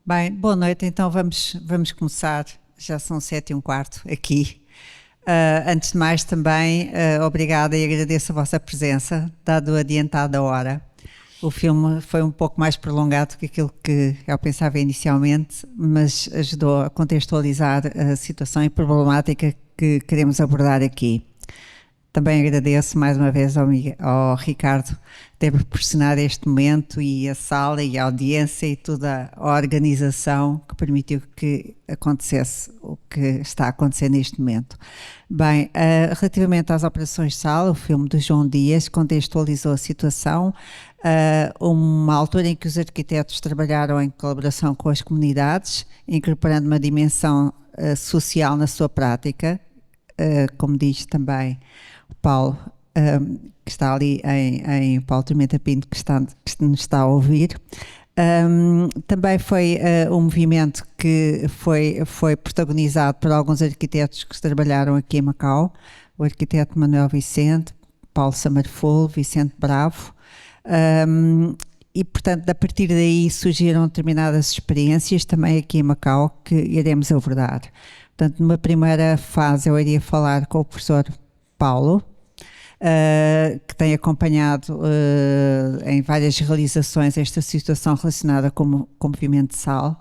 Bem, boa noite. Então vamos começar. Já são 7h15 aqui. Antes de mais, também obrigada e agradeço a vossa presença, dado o adiantado da hora. O filme foi um pouco mais prolongado que aquilo que eu pensava inicialmente, mas ajudou a contextualizar a situação e problemática que queremos abordar aqui. Também agradeço mais uma vez ao Ricardo ter proporcionado este momento e a sala e a audiência e toda a organização que permitiu que acontecesse o que está a acontecer neste momento. Bem, relativamente às operações de sala, o filme do João Dias contextualizou a situação, uma altura em que os arquitetos trabalharam em colaboração com as comunidades, incorporando uma dimensão social na sua prática, como diz também o Paulo, que está ali em Paulo Tormenta Pinto, que nos está a ouvir. Também foi um movimento que foi protagonizado por alguns arquitetos que trabalharam aqui em Macau, o arquiteto Manuel Vicente, Paulo Samarful, Vicente Bravo, e portanto a partir daí surgiram determinadas experiências também aqui em Macau que iremos abordar. Portanto, numa primeira fase eu iria falar com o professor Paulo, que tem acompanhado em várias realizações esta situação relacionada com o movimento de sal,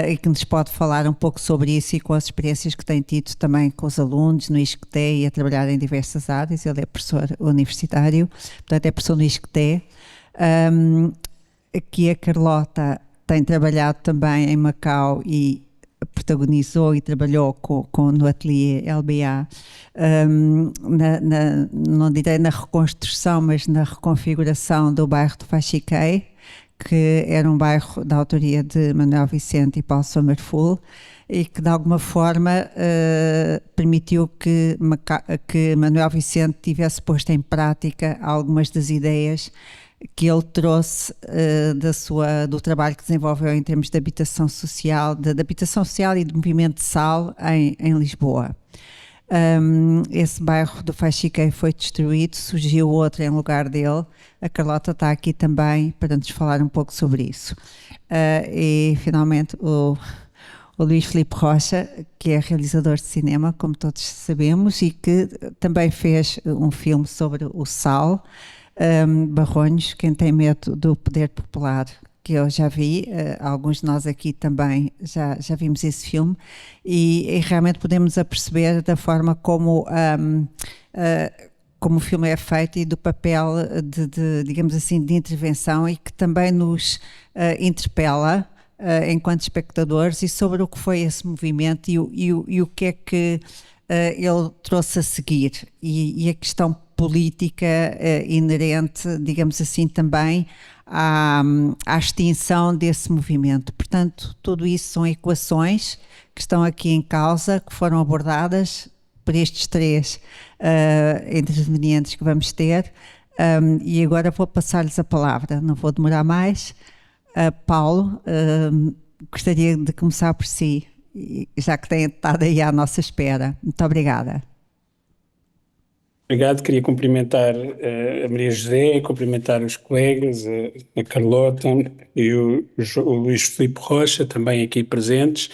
e que nos pode falar um pouco sobre isso e com as experiências que tem tido também com os alunos no ISCTE e a trabalhar em diversas áreas. Ele é professor universitário, portanto é professor no ISCTE. Aqui a Carlota tem trabalhado também em Macau e protagonizou e trabalhou no ateliê LBA, não direi na reconstrução, mas na reconfiguração do bairro de Faxiquei, que era um bairro da autoria de Manuel Vicente e Paulo Sommerful, e que de alguma forma permitiu que Manuel Vicente tivesse posto em prática algumas das ideias que ele trouxe do trabalho que desenvolveu em termos de habitação social, de habitação social e de movimento de sal em Lisboa. Esse bairro do Faxiquei foi destruído, surgiu outro em lugar dele. A Carlota está aqui também para nos falar um pouco sobre isso. E finalmente o Luís Filipe Rocha, que é realizador de cinema, como todos sabemos, e que também fez um filme sobre o sal, Barronhos, Quem Tem Medo do Poder Popular, que eu já vi, alguns de nós aqui também já vimos esse filme, e realmente podemos aperceber da forma como o filme é feito e do papel digamos assim, de intervenção, e que também nos interpela enquanto espectadores e sobre o que foi esse movimento e o que é que ele trouxe a seguir, e a questão política inerente, digamos assim, também à extinção desse movimento. Portanto, tudo isso são equações que estão aqui em causa, que foram abordadas por estes três intervenientes que vamos ter, e agora vou passar-lhes a palavra, não vou demorar mais. Paulo, gostaria de começar por si, já que tem estado aí à nossa espera. Muito obrigada. Obrigado, queria cumprimentar a Maria José, cumprimentar os colegas, a Carlota e o Luís Filipe Rocha, também aqui presentes.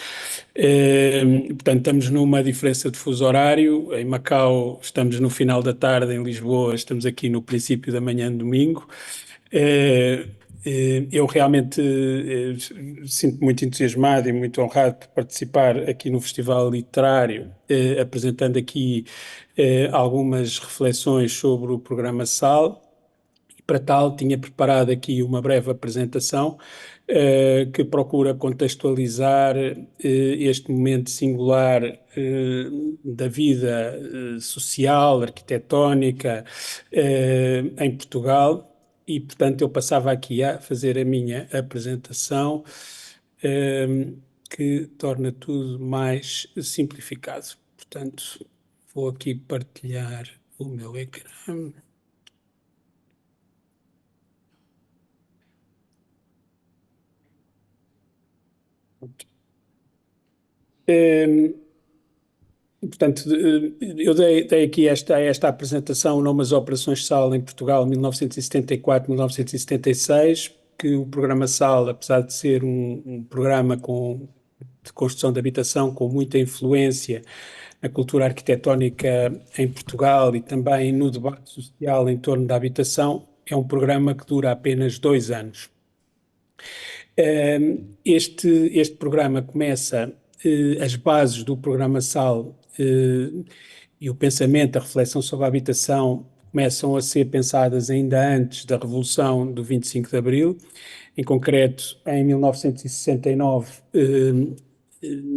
Portanto, estamos numa diferença de fuso horário. Em Macau estamos no final da tarde, em Lisboa estamos aqui no princípio da manhã de domingo. Eu realmente sinto-me muito entusiasmado e muito honrado por participar aqui no Festival Literário, apresentando aqui algumas reflexões sobre o programa SAL. E para tal, tinha preparado aqui uma breve apresentação que procura contextualizar este momento singular da vida social, arquitetónica em Portugal. E, portanto, eu passava aqui a fazer a minha apresentação, que torna tudo mais simplificado. Portanto, vou aqui partilhar o meu ecrã. Portanto, eu dei aqui esta apresentação, Nome às Operações de Sal em Portugal, 1974-1976. que o programa SAL, apesar de ser um programa de construção de habitação com muita influência na cultura arquitetónica em Portugal e também no debate social em torno da habitação, é um programa que dura apenas 2 anos. Este programa começa, as bases do programa SAL e o pensamento, a reflexão sobre a habitação começam a ser pensadas ainda antes da Revolução do 25 de Abril, em concreto em 1969,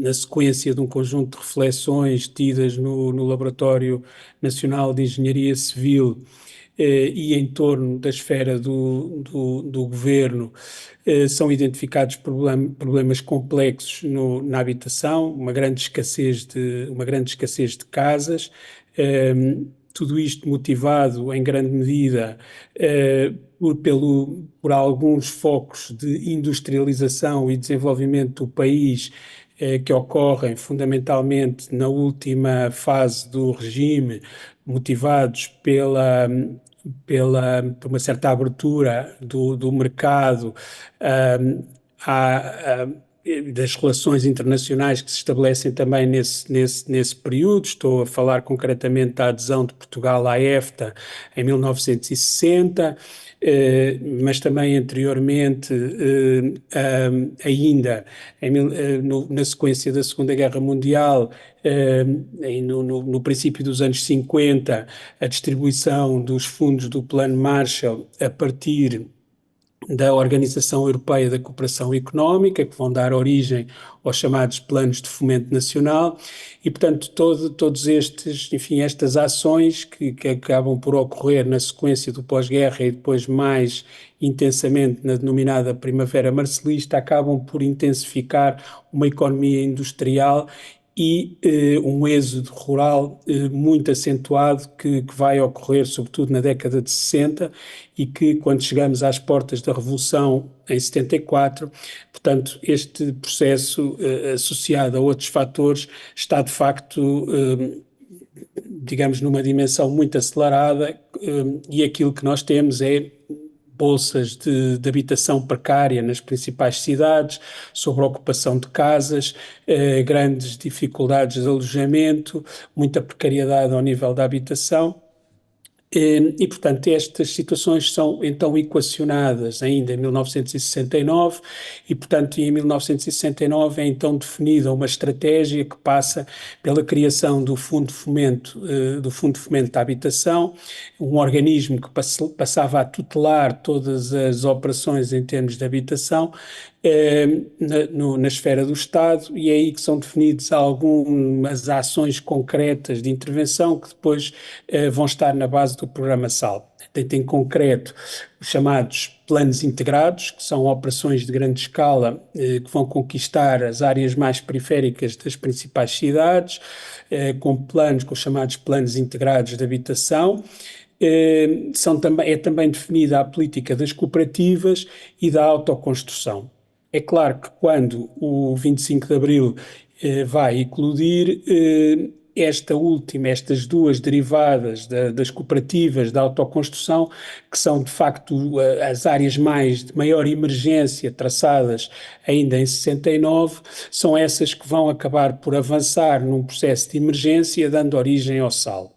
na sequência de um conjunto de reflexões tidas no Laboratório Nacional de Engenharia Civil e em torno da esfera do governo, são identificados problemas complexos na habitação, uma grande escassez de casas, tudo isto motivado em grande medida por alguns focos de industrialização e desenvolvimento do país que ocorrem fundamentalmente na última fase do regime, motivados por uma certa abertura do mercado, um, das relações internacionais que se estabelecem também nesse período. Estou a falar concretamente da adesão de Portugal à EFTA em 1960, mas também anteriormente, ainda na sequência da Segunda Guerra Mundial, no princípio dos anos 50, a distribuição dos fundos do Plano Marshall a partir da Organização Europeia da Cooperação Económica, que vão dar origem aos chamados planos de fomento nacional, e, portanto, todos estas ações que acabam por ocorrer na sequência do pós-guerra e depois mais intensamente na denominada Primavera Marcelista, acabam por intensificar uma economia industrial e um êxodo rural muito acentuado que vai ocorrer sobretudo na década de 60 e que, quando chegamos às portas da Revolução em 74, portanto, este processo associado a outros fatores está de facto, digamos, numa dimensão muito acelerada, e aquilo que nós temos é bolsas de habitação precária nas principais cidades, sobre a ocupação de casas, grandes dificuldades de alojamento, muita precariedade ao nível da habitação. E, portanto, estas situações são então equacionadas ainda em 1969 e, portanto, em 1969 é então definida uma estratégia que passa pela criação do Fundo de Fomento, da Habitação, um organismo que passava a tutelar todas as operações em termos de habitação na esfera do Estado, e é aí que são definidas algumas ações concretas de intervenção que depois vão estar na base do programa SAL. Tem em concreto os chamados planos integrados, que são operações de grande escala que vão conquistar as áreas mais periféricas das principais cidades, com os chamados planos integrados de habitação. É também definida a política das cooperativas e da autoconstrução. É claro que quando o 25 de Abril vai eclodir, estas duas derivadas das cooperativas da autoconstrução, que são de facto as áreas de maior emergência traçadas ainda em 69, são essas que vão acabar por avançar num processo de emergência, dando origem ao SAL.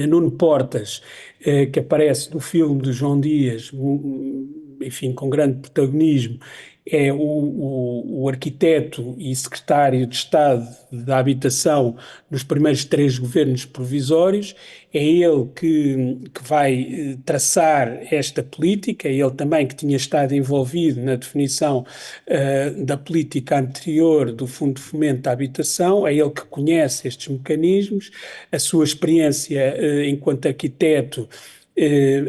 Nuno Portas, que aparece no filme do João Dias, enfim, com grande protagonismo, é o arquiteto e secretário de Estado da Habitação nos primeiros 3 governos provisórios. É ele que vai traçar esta política, é ele também que tinha estado envolvido na definição da política anterior do Fundo de Fomento da Habitação, é ele que conhece estes mecanismos, a sua experiência enquanto arquiteto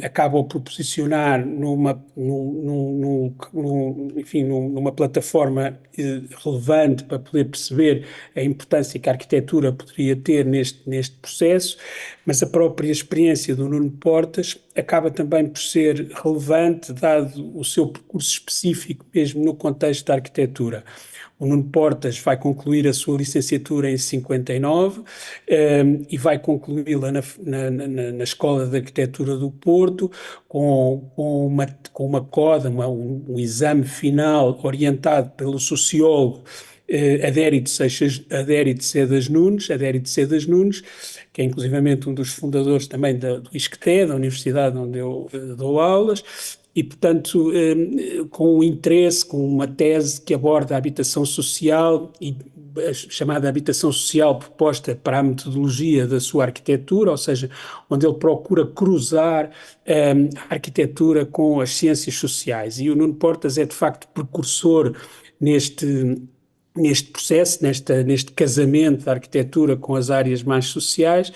acaba por posicionar numa plataforma relevante para poder perceber a importância que a arquitetura poderia ter neste processo, mas a própria experiência do Nuno Portas acaba também por ser relevante, dado o seu percurso específico mesmo no contexto da arquitetura. O Nuno Portas vai concluir a sua licenciatura em 59 e vai concluí-la na Escola de Arquitetura do Porto com uma coda, um exame final orientado pelo sociólogo Adérito Cedas Nunes, que é inclusivamente um dos fundadores também do ISCTE, da universidade onde eu dou aulas, e, portanto, com um interesse, com uma tese que aborda a habitação social e a chamada habitação social proposta para a metodologia da sua arquitetura, ou seja, onde ele procura cruzar a arquitetura com as ciências sociais. E o Nuno Portas é, de facto, precursor neste processo, neste casamento da arquitetura com as áreas mais sociais,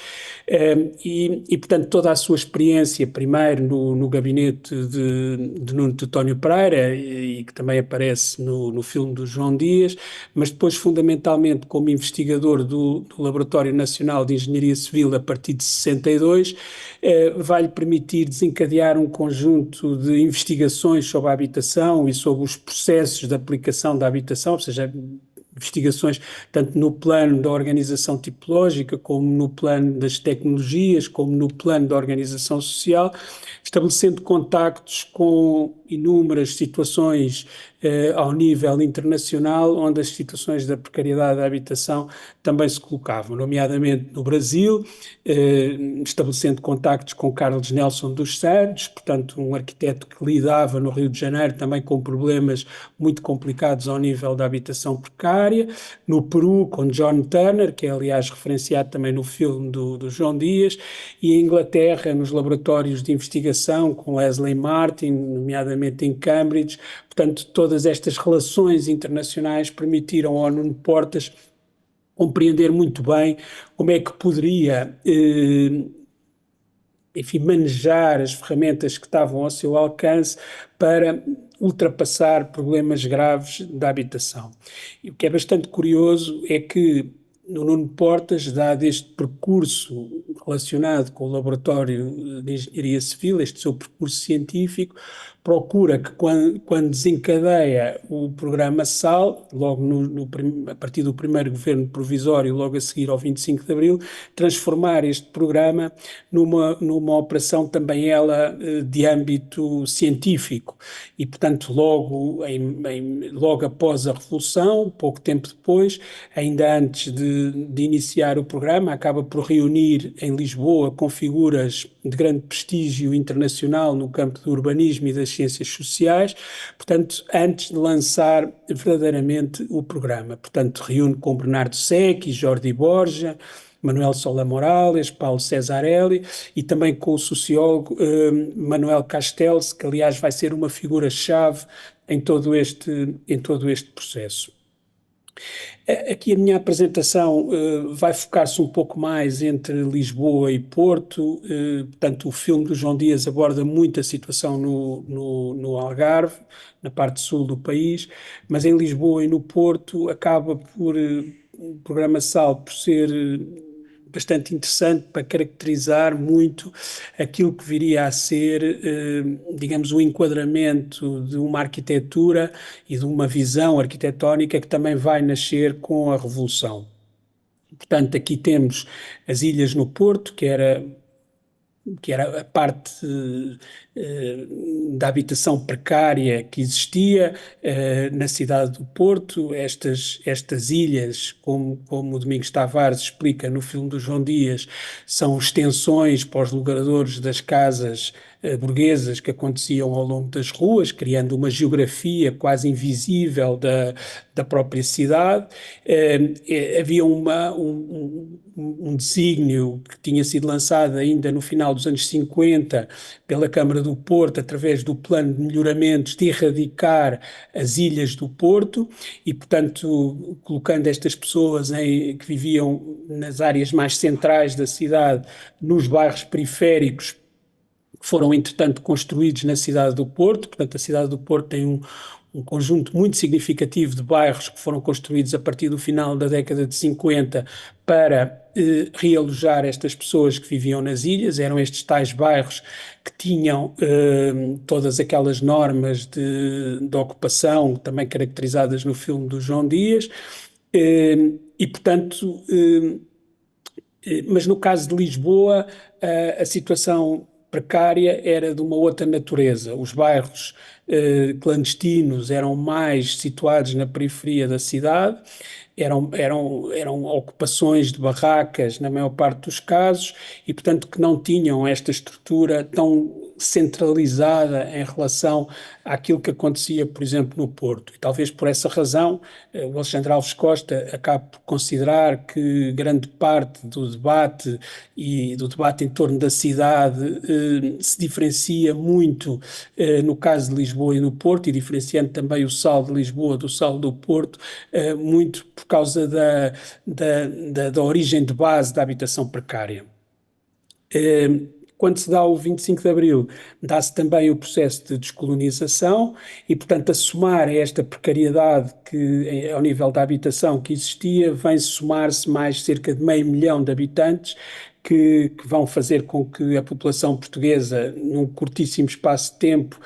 portanto, toda a sua experiência, primeiro no gabinete de Nuno Teutónio Pereira, e que também aparece no filme do João Dias, mas depois, fundamentalmente, como investigador do Laboratório Nacional de Engenharia Civil a partir de 62, vai-lhe permitir desencadear um conjunto de investigações sobre a habitação e sobre os processos de aplicação da habitação, ou seja, investigações tanto no plano da organização tipológica, como no plano das tecnologias, como no plano da organização social, estabelecendo contactos com inúmeras situações ao nível internacional, onde as situações da precariedade da habitação também se colocavam, nomeadamente no Brasil, estabelecendo contactos com Carlos Nelson dos Santos, portanto um arquiteto que lidava no Rio de Janeiro também com problemas muito complicados ao nível da habitação precária, no Peru com John Turner, que é aliás referenciado também no filme do João Dias, e em Inglaterra nos laboratórios de investigação com Leslie Martin, nomeadamente em Cambridge. Portanto, todas estas relações internacionais permitiram ao Nuno Portas compreender muito bem como é que poderia, enfim, manejar as ferramentas que estavam ao seu alcance para ultrapassar problemas graves da habitação. E o que é bastante curioso é que no Nuno Portas, dado este percurso relacionado com o Laboratório de Engenharia Civil, este seu percurso científico, procura que quando desencadeia o programa SAL, logo a partir do primeiro governo provisório, logo a seguir ao 25 de Abril, transformar este programa numa operação também ela de âmbito científico. E, portanto, logo após a Revolução, pouco tempo depois, ainda antes de iniciar o programa, acaba por reunir em Lisboa com figuras de grande prestígio internacional no campo do urbanismo e das ciências sociais, portanto, antes de lançar verdadeiramente o programa. Portanto, reúne com Bernardo Secchi, Jordi Borja, Manuel Sola Morales, Paulo Cesarelli e também com o sociólogo Manuel Castells, que aliás vai ser uma figura-chave em todo este processo. Aqui a minha apresentação vai focar-se um pouco mais entre Lisboa e Porto, portanto o filme do João Dias aborda muito a situação no Algarve, na parte sul do país, mas em Lisboa e no Porto acaba o programa SAL por ser bastante interessante para caracterizar muito aquilo que viria a ser, digamos, o enquadramento de uma arquitetura e de uma visão arquitetónica que também vai nascer com a Revolução. Portanto, aqui temos as ilhas no Porto, que era a parte da habitação precária que existia na cidade do Porto. Estas ilhas, como o Domingos Tavares explica no filme do João Dias, são extensões para os logradores das casas burguesas que aconteciam ao longo das ruas, criando uma geografia quase invisível da própria cidade. Havia um desígnio que tinha sido lançado ainda no final dos anos 50 pela Câmara do Porto, através do plano de melhoramentos, de erradicar as ilhas do Porto e, portanto, colocando estas pessoas que viviam nas áreas mais centrais da cidade, nos bairros periféricos, que foram, entretanto, construídos na cidade do Porto. Portanto, a cidade do Porto tem um conjunto muito significativo de bairros que foram construídos a partir do final da década de 50 para realojar estas pessoas que viviam nas ilhas. Eram estes tais bairros que tinham todas aquelas normas de ocupação, também caracterizadas no filme do João Dias, e portanto, mas no caso de Lisboa, a situação precária era de uma outra natureza. Os bairros clandestinos eram mais situados na periferia da cidade, eram ocupações de barracas na maior parte dos casos e, portanto, que não tinham esta estrutura tão centralizada em relação àquilo que acontecia, por exemplo, no Porto. E talvez por essa razão o Alexandre Alves Costa acaba por considerar que grande parte do debate e do debate em torno da cidade se diferencia muito no caso de Lisboa e no Porto, e diferenciando também o SAL de Lisboa do SAL do Porto, muito por causa da origem de base da habitação precária. Quando se dá o 25 de Abril, dá-se também o processo de descolonização e, portanto, a somar a esta precariedade que, ao nível da habitação que existia, vem somar-se mais cerca de 500 mil de habitantes que vão fazer com que a população portuguesa, num curtíssimo espaço de tempo,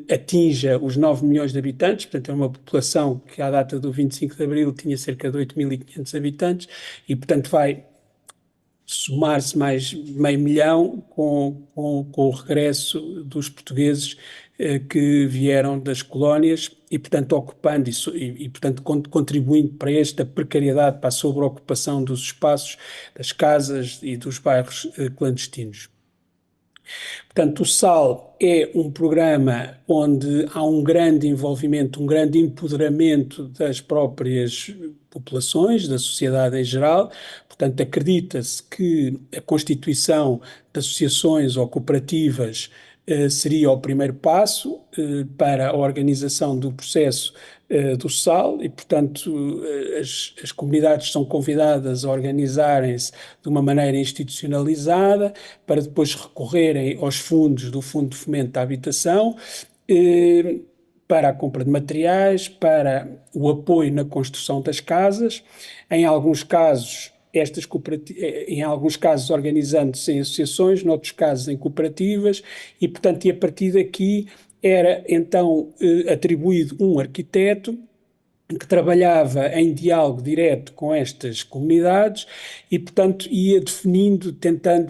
atinja os 9 milhões de habitantes. Portanto, é uma população que, à data do 25 de Abril, tinha cerca de 8.500 habitantes e, portanto, vai somar-se mais 500 mil com o regresso dos portugueses que vieram das colónias e, portanto, ocupando e, portanto, contribuindo para esta precariedade, para a sobreocupação dos espaços, das casas e dos bairros clandestinos. Portanto, o SAL é um programa onde há um grande envolvimento, um grande empoderamento das próprias populações, da sociedade em geral. Portanto, acredita-se que a constituição de associações ou cooperativas seria o primeiro passo para a organização do processo do SAL e, portanto, as comunidades são convidadas a organizarem-se de uma maneira institucionalizada para depois recorrerem aos fundos do Fundo de Fomento da Habitação para a compra de materiais, para o apoio na construção das casas. Em alguns casos, organizando-se em associações, noutros casos em cooperativas, e, portanto, a partir daqui era então atribuído um arquiteto que trabalhava em diálogo direto com estas comunidades e, portanto, ia definindo,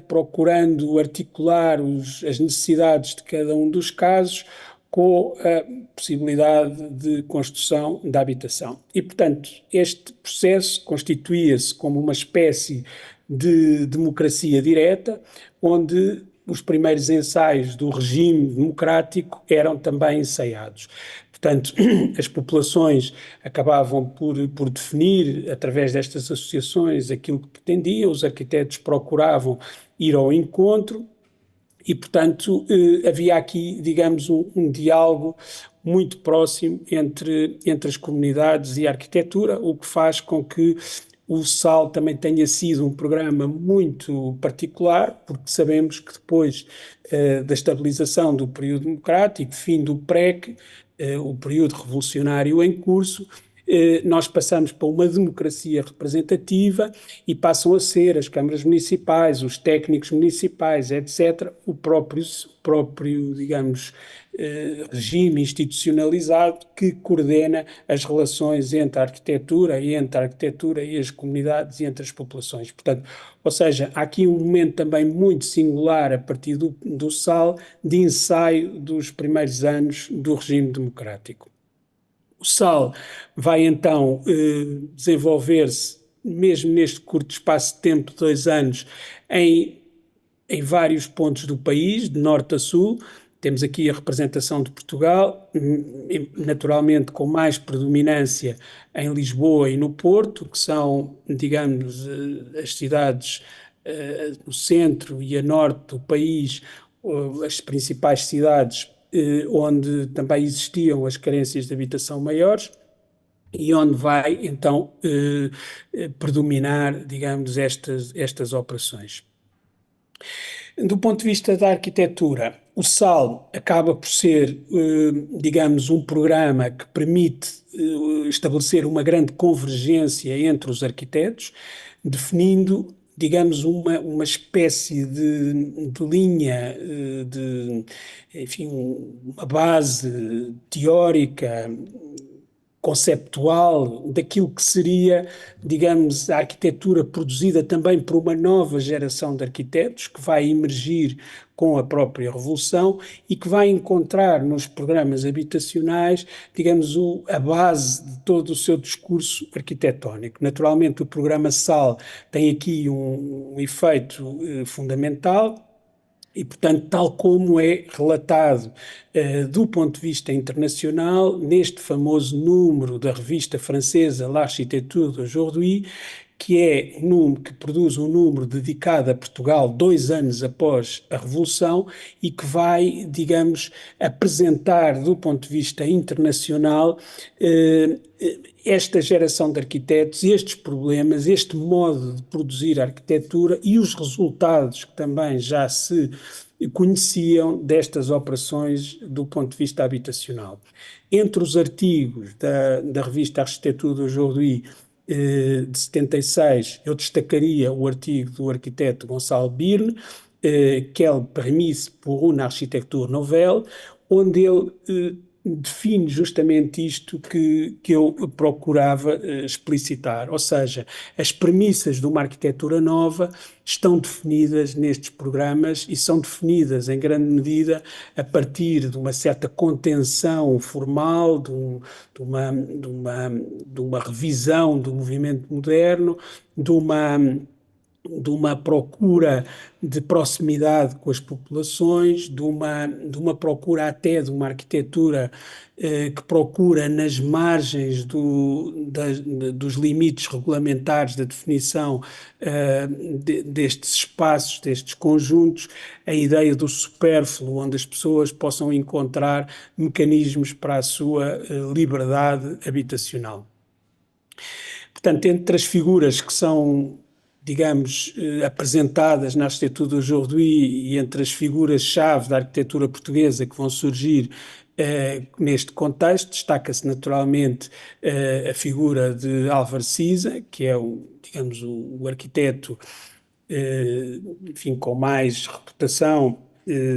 procurando articular as necessidades de cada um dos casos com a possibilidade de construção da habitação. E, portanto, este processo constituía-se como uma espécie de democracia direta, onde os primeiros ensaios do regime democrático eram também ensaiados. Portanto, as populações acabavam por definir, através destas associações, aquilo que pretendiam, os arquitetos procuravam ir ao encontro e, portanto, havia aqui, digamos, um diálogo muito próximo entre as comunidades e a arquitetura, o que faz com que o SAL também tenha sido um programa muito particular, porque sabemos que depois da estabilização do período democrático, fim do PREC, o período revolucionário em curso, nós passamos para uma democracia representativa e passam a ser as câmaras municipais, os técnicos municipais, etc., o próprio, digamos, regime institucionalizado que coordena as relações entre a arquitetura e as comunidades e entre as populações. Portanto, ou seja, há aqui um momento também muito singular a partir do SAL de ensaio dos primeiros anos do regime democrático. O SAL vai então desenvolver-se, mesmo neste curto espaço de tempo, 2 anos, em vários pontos do país, de norte a sul. Temos aqui a representação de Portugal, naturalmente com mais predominância em Lisboa e no Porto, que são, digamos, as cidades no centro e a norte do país, as principais cidades onde também existiam as carências de habitação maiores e onde vai então predominar, digamos, estas operações. Do ponto de vista da arquitetura, O SAL acaba por ser, digamos, um programa que permite estabelecer uma grande convergência entre os arquitetos, definindo, digamos, uma espécie de linha, enfim, uma base teórica, conceptual daquilo que seria, digamos, a arquitetura produzida também por uma nova geração de arquitetos que vai emergir com a própria revolução e que vai encontrar nos programas habitacionais, digamos, a base de todo o seu discurso arquitetónico. Naturalmente, o programa SAL tem aqui um efeito fundamental. E, portanto, tal como é relatado do ponto de vista internacional, neste famoso número da revista francesa L'Architecture d'aujourd'hui, que é que produz um número dedicado a Portugal 2 anos após a Revolução e que vai, digamos, apresentar do ponto de vista internacional esta geração de arquitetos, estes problemas, este modo de produzir arquitetura e os resultados que também já se conheciam destas operações do ponto de vista habitacional. Entre os artigos da revista Architecture d'aujourd'hui de 76, eu destacaria o artigo do arquiteto Gonçalo Birne, Quelle prémisse pour une architecture nouvelle, onde ele define justamente isto que eu procurava explicitar, ou seja, as premissas de uma arquitetura nova estão definidas nestes programas e são definidas em grande medida a partir de uma certa contenção formal, de uma revisão do movimento moderno, de uma procura de proximidade com as populações, de uma procura até de uma arquitetura que procura nas margens dos limites regulamentares da definição destes espaços, destes conjuntos, a ideia do supérfluo, onde as pessoas possam encontrar mecanismos para a sua liberdade habitacional. Portanto, entre as figuras que são, digamos, apresentadas na arquitetura d'aujourd'hui e entre as figuras-chave da arquitetura portuguesa que vão surgir neste contexto, destaca-se naturalmente a figura de Álvaro Siza, que é, digamos, o arquiteto, enfim, com mais reputação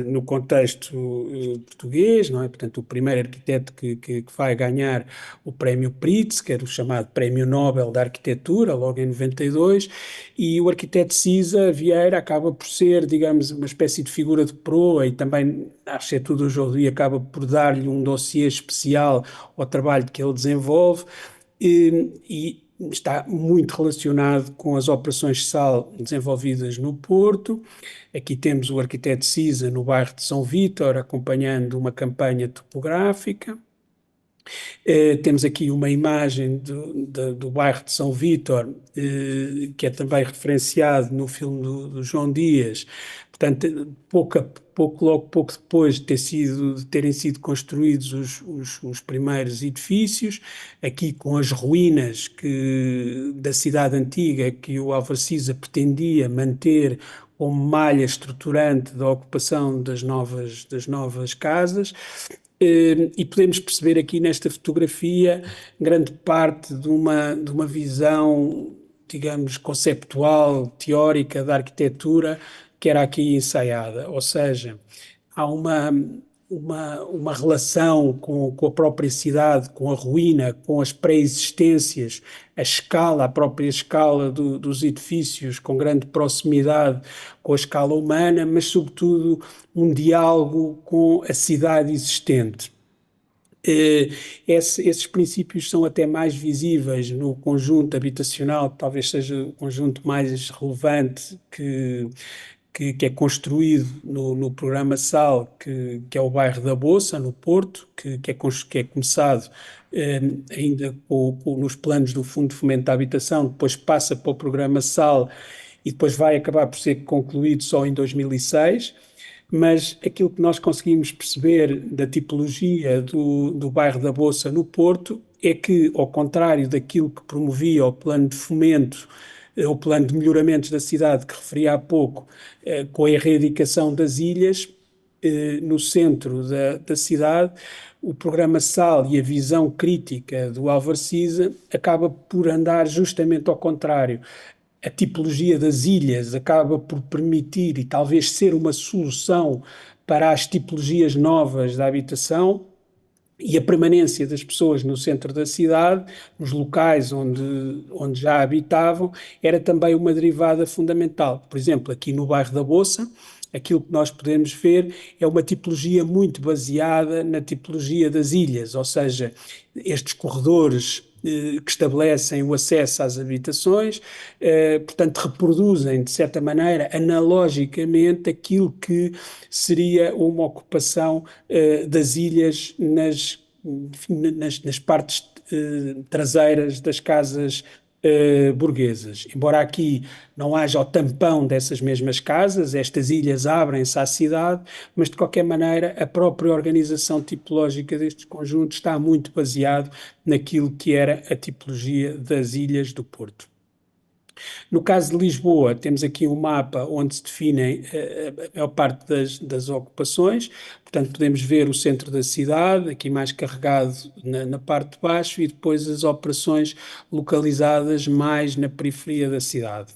no contexto português, não é? Portanto, o primeiro arquiteto que vai ganhar o Prémio Pritzker, o chamado Prémio Nobel da Arquitetura, logo em 92, e o arquiteto Siza Vieira acaba por ser, digamos, uma espécie de figura de proa e também a arquitetura d'aujourd'hui acaba por dar-lhe um dossiê especial ao trabalho que ele desenvolve e está muito relacionado com as operações SAL desenvolvidas no Porto. Aqui temos o arquiteto Siza no bairro de São Vítor, acompanhando uma campanha topográfica. Temos aqui uma imagem do bairro de São Vítor, que é também referenciado no filme do João Dias. Portanto, pouco depois de terem sido construídos os primeiros edifícios, aqui com as ruínas da cidade antiga que o Álvaro Siza pretendia manter como malha estruturante da ocupação das novas casas. E podemos perceber aqui nesta fotografia grande parte de uma visão, digamos, conceptual, teórica da arquitetura que era aqui ensaiada, ou seja, há uma relação com a própria cidade, com a ruína, com as pré-existências, a própria escala dos edifícios, com grande proximidade com a escala humana, mas sobretudo um diálogo com a cidade existente. Esses princípios são até mais visíveis no conjunto habitacional, que talvez seja o conjunto mais relevante que é construído no programa SAL, que é o bairro da Boça, no Porto, que é começado ainda nos planos do Fundo de Fomento da Habitação, depois passa para o programa SAL e depois vai acabar por ser concluído só em 2006. Mas aquilo que nós conseguimos perceber da tipologia do bairro da Boça no Porto é que, ao contrário daquilo que promovia o plano de fomento, o plano de melhoramentos da cidade que referi há pouco, com a erradicação das ilhas, no centro da cidade, o programa SAL e a visão crítica do Álvaro Siza acaba por andar justamente ao contrário. A tipologia das ilhas acaba por permitir e talvez ser uma solução para as tipologias novas da habitação e a permanência das pessoas no centro da cidade, nos locais onde já habitavam, era também uma derivada fundamental. Por exemplo, aqui no bairro da Boça, aquilo que nós podemos ver é uma tipologia muito baseada na tipologia das ilhas, ou seja, estes corredores que estabelecem o acesso às habitações, portanto, reproduzem, de certa maneira, analogicamente, aquilo que seria uma ocupação das ilhas nas partes traseiras das casas burguesas. Embora aqui não haja o tampão dessas mesmas casas, estas ilhas abrem-se à cidade, mas de qualquer maneira a própria organização tipológica destes conjuntos está muito baseado naquilo que era a tipologia das ilhas do Porto. No caso de Lisboa, temos aqui um mapa onde se definem a maior parte das ocupações, portanto podemos ver o centro da cidade, aqui mais carregado na parte de baixo, e depois as operações localizadas mais na periferia da cidade.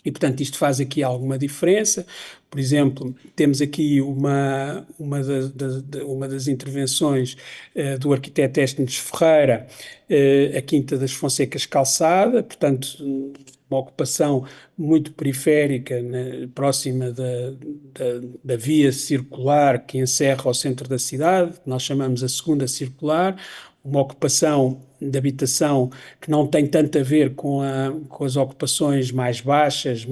E, portanto, isto faz aqui alguma diferença. Por exemplo, temos aqui uma das intervenções do arquiteto Estes Ferreira, a Quinta das Fonsecas Calçada, portanto, uma ocupação muito periférica, né, próxima da via circular que encerra o centro da cidade, que nós chamamos a segunda circular, uma ocupação de habitação que não tem tanto a ver com as ocupações mais baixas,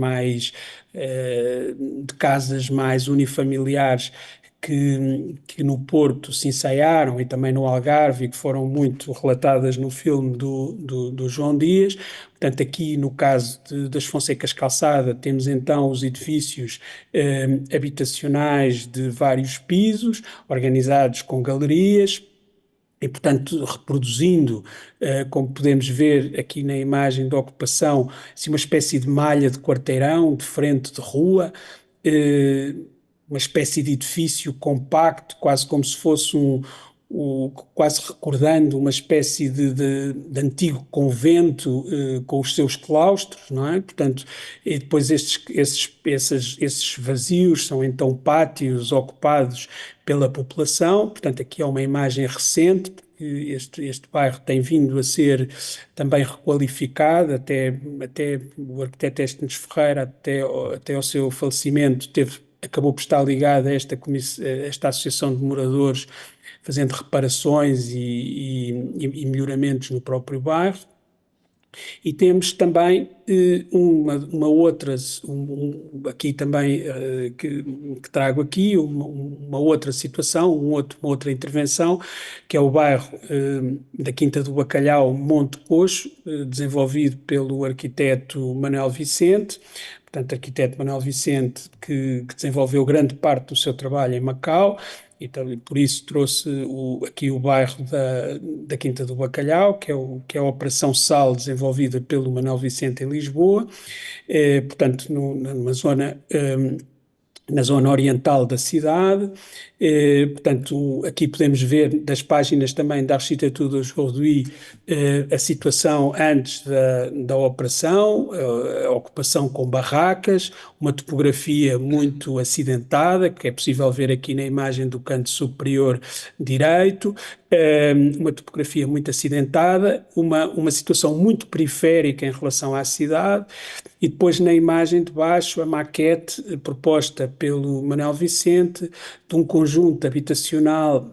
de casas mais unifamiliares que no Porto se ensaiaram e também no Algarve e que foram muito relatadas no filme do João Dias. Portanto, aqui no caso das Fonsecas Calçada, temos então os edifícios habitacionais de vários pisos, organizados com galerias, e, portanto, reproduzindo, como podemos ver aqui na imagem da ocupação, assim, uma espécie de malha de quarteirão, de frente de rua, uma espécie de edifício compacto, quase como se fosse quase recordando uma espécie de antigo convento com os seus claustros, não é? Portanto, e depois esses vazios são então pátios ocupados pela população. Portanto, aqui é uma imagem recente, porque este bairro tem vindo a ser também requalificado, até o arquiteto Estes Ferreira, até ao seu falecimento, acabou por estar ligado a esta associação de moradores, fazendo reparações e melhoramentos no próprio bairro. E temos também uma outra, aqui também, que trago aqui, uma outra situação, uma outra intervenção, que é o bairro da Quinta do Bacalhau, Monte Coxo, desenvolvido pelo arquiteto Manuel Vicente. Portanto, arquiteto Manuel Vicente, que desenvolveu grande parte do seu trabalho em Macau, e por isso trouxe aqui o bairro da Quinta do Bacalhau, que é a Operação Sal, desenvolvida pelo Manuel Vicente em Lisboa, portanto, na zona oriental da cidade. Portanto, aqui podemos ver das páginas também da arquitetura dos Roduí a situação antes da operação, a ocupação com barracas, uma topografia muito acidentada, que é possível ver aqui na imagem do canto superior direito, uma topografia muito acidentada, uma situação muito periférica em relação à cidade, e depois na imagem de baixo a maquete proposta pelo Manuel Vicente de um conjunto habitacional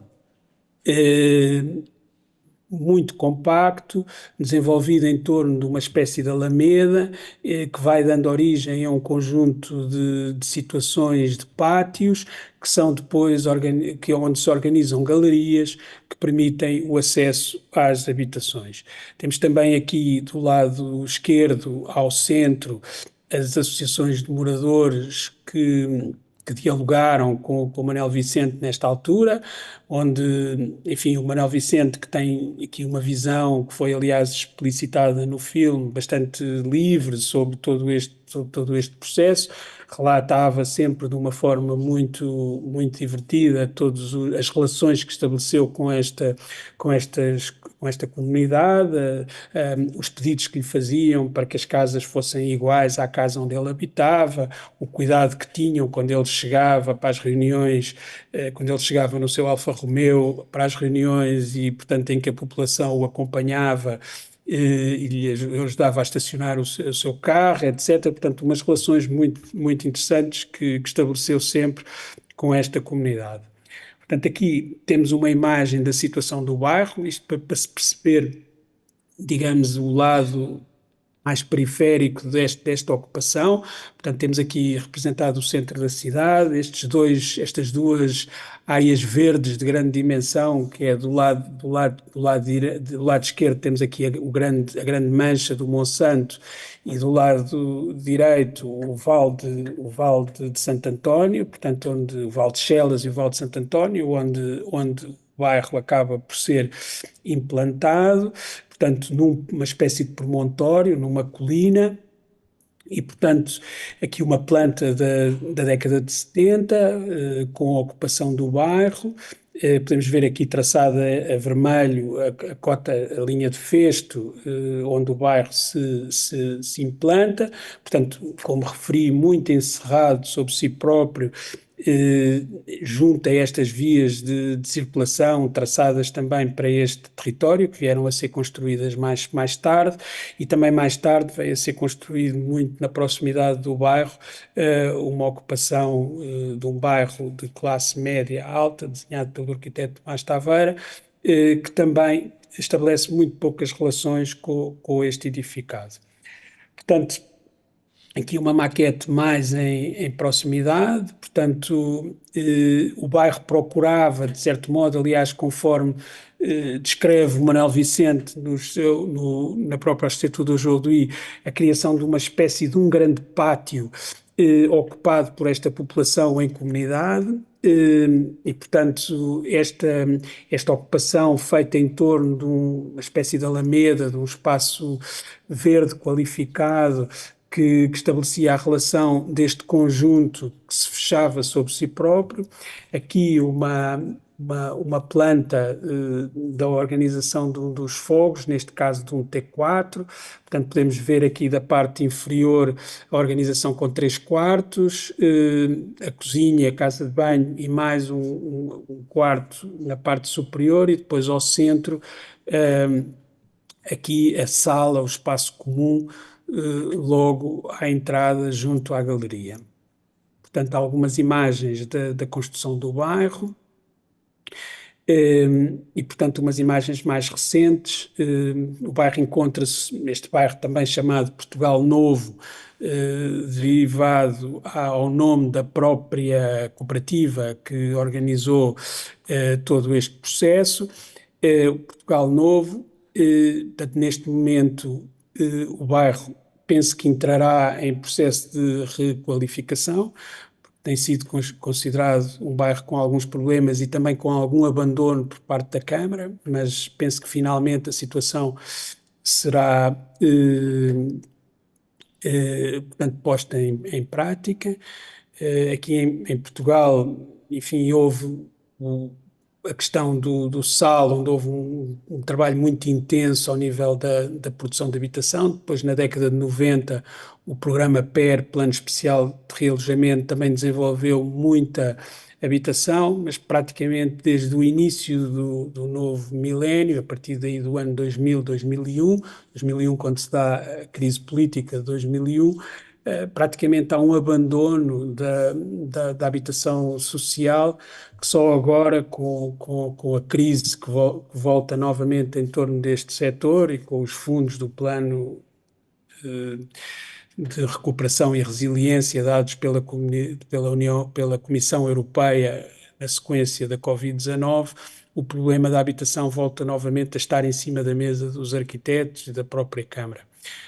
muito compacto, desenvolvido em torno de uma espécie de alameda, que vai dando origem a um conjunto de situações de pátios, que são depois onde se organizam galerias que permitem o acesso às habitações. Temos também aqui do lado esquerdo, ao centro, as associações de moradores que dialogaram com o Manuel Vicente nesta altura, onde, enfim, o Manuel Vicente, que tem aqui uma visão que foi, aliás, explicitada no filme, bastante livre sobre todo este processo, relatava sempre de uma forma muito divertida todas as relações que estabeleceu com esta comunidade, os pedidos que lhe faziam para que as casas fossem iguais à casa onde ele habitava, o cuidado que tinham quando ele chegava para as reuniões, quando ele chegava no seu Alfa Romeo para as reuniões e, portanto, em que a população o acompanhava e lhe ajudava a estacionar o seu carro, etc. Portanto, umas relações muito interessantes que estabeleceu sempre com esta comunidade. Portanto, aqui temos uma imagem da situação do bairro, isto para se perceber, digamos, o lado mais periférico desta ocupação. Portanto, temos aqui representado o centro da cidade, estas duas áreas verdes de grande dimensão, que é do lado esquerdo temos aqui a grande mancha do Monsanto e do lado direito o vale de Santo António, portanto, o Vale de Chelas e o Vale de Santo António, onde o bairro acaba por ser implantado, portanto, numa espécie de promontório, numa colina, e, portanto, aqui uma planta da década de 70, com a ocupação do bairro. Podemos ver aqui traçada a vermelho a linha de festo, onde o bairro se implanta. Portanto, como referi, muito encerrado sobre si próprio, eh, junto a estas vias de circulação traçadas também para este território, que vieram a ser construídas mais tarde, e também mais tarde veio a ser construído muito na proximidade do bairro, uma ocupação de um bairro de classe média alta, desenhado pelo arquiteto Tomás Taveira, que também estabelece muito poucas relações com este edificado. Portanto, aqui uma maquete mais em proximidade, portanto, o bairro procurava, de certo modo, aliás, conforme descreve o Manuel Vicente na própria arquitetura do Jauduí, a criação de uma espécie de um grande pátio ocupado por esta população em comunidade. E, portanto, esta ocupação feita em torno de uma espécie de alameda, de um espaço verde qualificado, que estabelecia a relação deste conjunto que se fechava sobre si próprio. Aqui uma planta da organização dos fogos, neste caso de um T4. Portanto, podemos ver aqui da parte inferior a organização com 3 quartos, a cozinha, a casa de banho e mais um quarto na parte superior, e depois ao centro, aqui a sala, o espaço comum, logo à entrada, junto à galeria. Portanto, há algumas imagens da construção do bairro, e, portanto, umas imagens mais recentes. O bairro encontra-se, este bairro também chamado Portugal Novo, derivado ao nome da própria cooperativa que organizou todo este processo. Portugal Novo, portanto, neste momento, o bairro penso que entrará em processo de requalificação. Tem sido considerado um bairro com alguns problemas e também com algum abandono por parte da Câmara, mas penso que finalmente a situação será portanto, posta em prática. Aqui em Portugal, enfim, houve a questão do sal, onde houve um trabalho muito intenso ao nível da produção de habitação. Depois, na década de 90, o programa PER, Plano Especial de Realojamento, também desenvolveu muita habitação, mas praticamente desde o início do novo milénio, a partir daí do ano 2000, 2001, quando se dá a crise política de 2001, praticamente há um abandono da habitação social, que só agora, com a crise que volta novamente em torno deste setor e com os fundos do plano de recuperação e resiliência dados pela Comissão Europeia na sequência da Covid-19, o problema da habitação volta novamente a estar em cima da mesa dos arquitetos e da própria Câmara.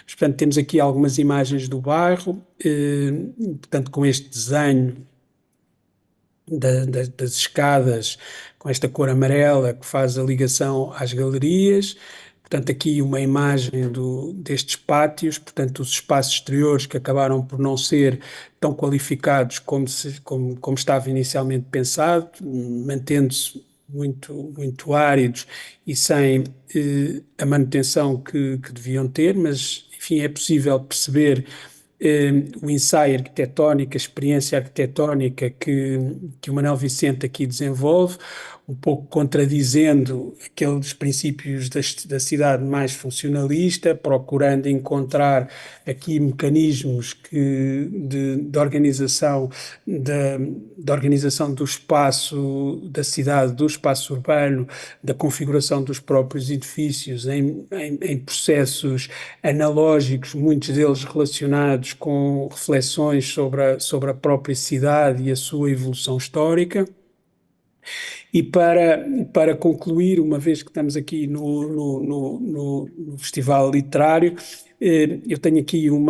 Mas, portanto, temos aqui algumas imagens do bairro, portanto, com este desenho das escadas, com esta cor amarela que faz a ligação às galerias. portanto, aqui uma imagem destes pátios, portanto, os espaços exteriores que acabaram por não ser tão qualificados como estava inicialmente pensado, mantendo-se muito áridos e sem a manutenção que deviam ter, mas, enfim, é possível perceber o ensaio arquitetónico, a experiência arquitetónica que o Manuel Vicente aqui desenvolve, um pouco contradizendo aqueles princípios da cidade mais funcionalista, procurando encontrar aqui mecanismos de organização, da organização do espaço da cidade, do espaço urbano, da configuração dos próprios edifícios em processos analógicos, muitos deles relacionados com reflexões sobre a própria cidade e a sua evolução histórica. E para concluir, uma vez que estamos aqui no Festival Literário, eu tenho aqui um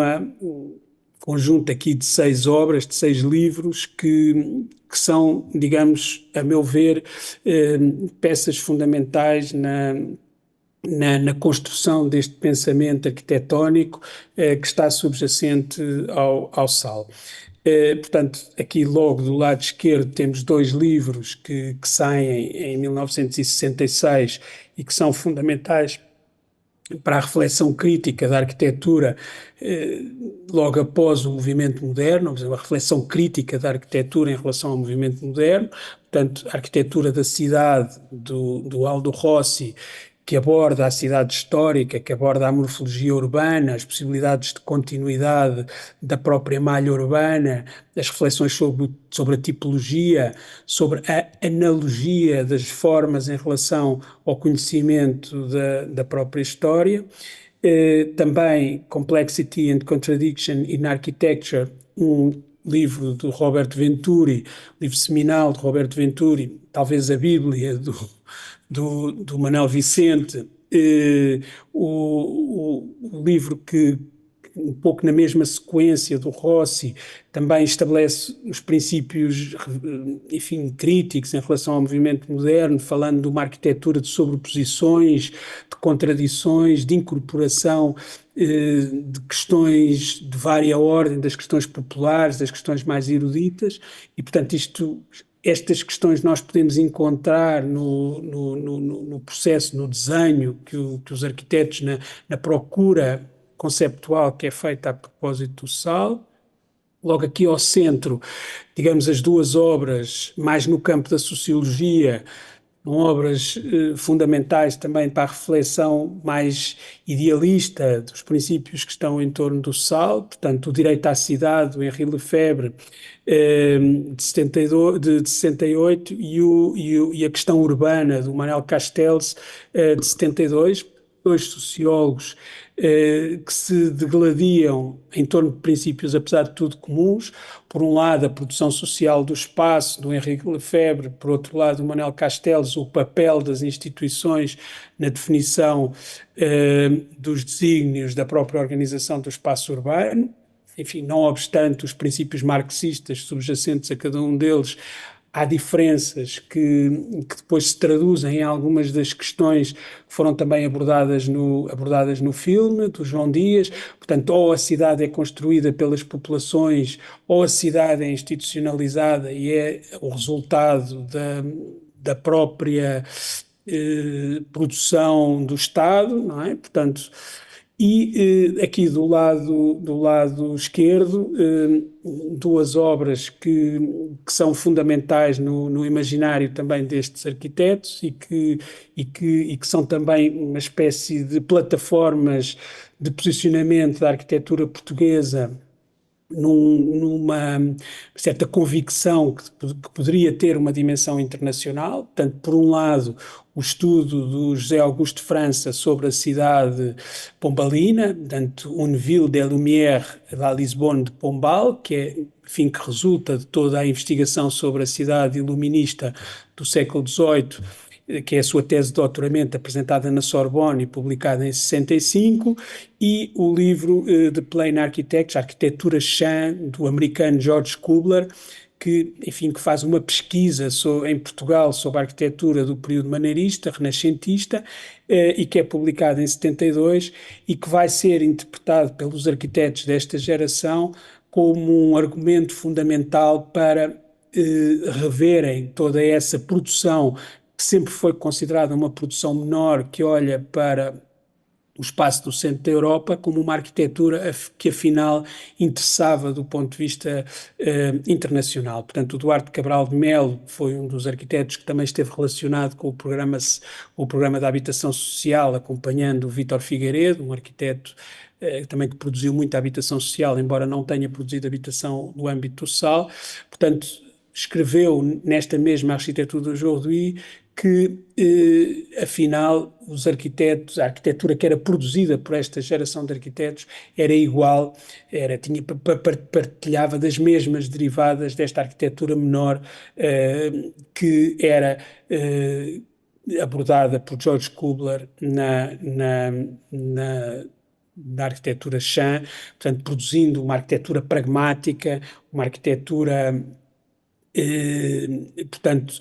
conjunto aqui de 6 obras, de 6 livros que são, digamos, a meu ver, peças fundamentais na construção deste pensamento arquitetónico que está subjacente ao Sal. Portanto, aqui logo do lado esquerdo temos 2 livros que saem em 1966 e que são fundamentais para a reflexão crítica da arquitetura logo após o movimento moderno, a reflexão crítica da arquitetura em relação ao movimento moderno, portanto, a arquitetura da cidade do Aldo Rossi, que aborda a cidade histórica, que aborda a morfologia urbana, as possibilidades de continuidade da própria malha urbana, as reflexões sobre a tipologia, sobre a analogia das formas em relação ao conhecimento da própria história. Também Complexity and Contradiction in Architecture, um livro do Roberto Venturi, livro seminal de Roberto Venturi, talvez a Bíblia do Manuel Vicente, o livro que, um pouco na mesma sequência do Rossi, também estabelece os princípios, enfim, críticos em relação ao movimento moderno, falando de uma arquitetura de sobreposições, de contradições, de incorporação de questões de vária ordem, das questões populares, das questões mais eruditas, e, portanto, estas questões nós podemos encontrar no processo, no desenho que os arquitetos, na procura conceptual que é feita a propósito do Sal. Logo aqui ao centro, digamos, as 2 obras, mais no campo da sociologia, são obras fundamentais também para a reflexão mais idealista dos princípios que estão em torno do Sal, portanto, o Direito à Cidade, do Henri Lefebvre, de 68, e a Questão Urbana, do Manuel Castells, de 72, 2 sociólogos que se degladiam em torno de princípios, apesar de tudo, comuns. Por um lado, a produção social do espaço, do Henrique Lefebvre; por outro lado, o Manuel Castells, o papel das instituições na definição dos desígnios da própria organização do espaço urbano. Enfim, não obstante os princípios marxistas subjacentes a cada um deles, há diferenças que depois se traduzem em algumas das questões que foram também abordadas no filme do João Dias. Portanto, ou a cidade é construída pelas populações, ou a cidade é institucionalizada e é o resultado da própria produção do Estado, não é? Portanto, e aqui do lado esquerdo, 2 obras que são fundamentais no imaginário também destes arquitetos e que são também uma espécie de plataformas de posicionamento da arquitetura portuguesa numa certa convicção que poderia ter uma dimensão internacional. Portanto, por um lado, o estudo do José Augusto França sobre a cidade pombalina, portanto, Une ville des Lumières, la Lisbonne de Pombal, que resulta de toda a investigação sobre a cidade iluminista do século XVIII, que é a sua tese de doutoramento apresentada na Sorbonne e publicada em 65, e o livro de Plain Architecture, Arquitetura Chã, do americano George Kubler, que, enfim, que faz uma pesquisa em Portugal sobre a arquitetura do período maneirista, renascentista, e que é publicado em 72 e que vai ser interpretado pelos arquitetos desta geração como um argumento fundamental para reverem toda essa produção que sempre foi considerada uma produção menor, que olha para o espaço do centro da Europa como uma arquitetura que afinal interessava do ponto de vista internacional. Portanto, o Duarte Cabral de Melo foi um dos arquitetos que também esteve relacionado com o programa da habitação social, acompanhando o Vítor Figueiredo, um arquiteto também que produziu muita habitação social, embora não tenha produzido habitação no âmbito do SAL. Portanto, escreveu nesta mesma arquitetura do Jordi que, afinal, os arquitetos, a arquitetura que era produzida por esta geração de arquitetos era igual, partilhava das mesmas derivadas desta arquitetura menor que era abordada por George Kubler na arquitetura Chan, portanto, produzindo uma arquitetura pragmática, uma arquitetura, portanto,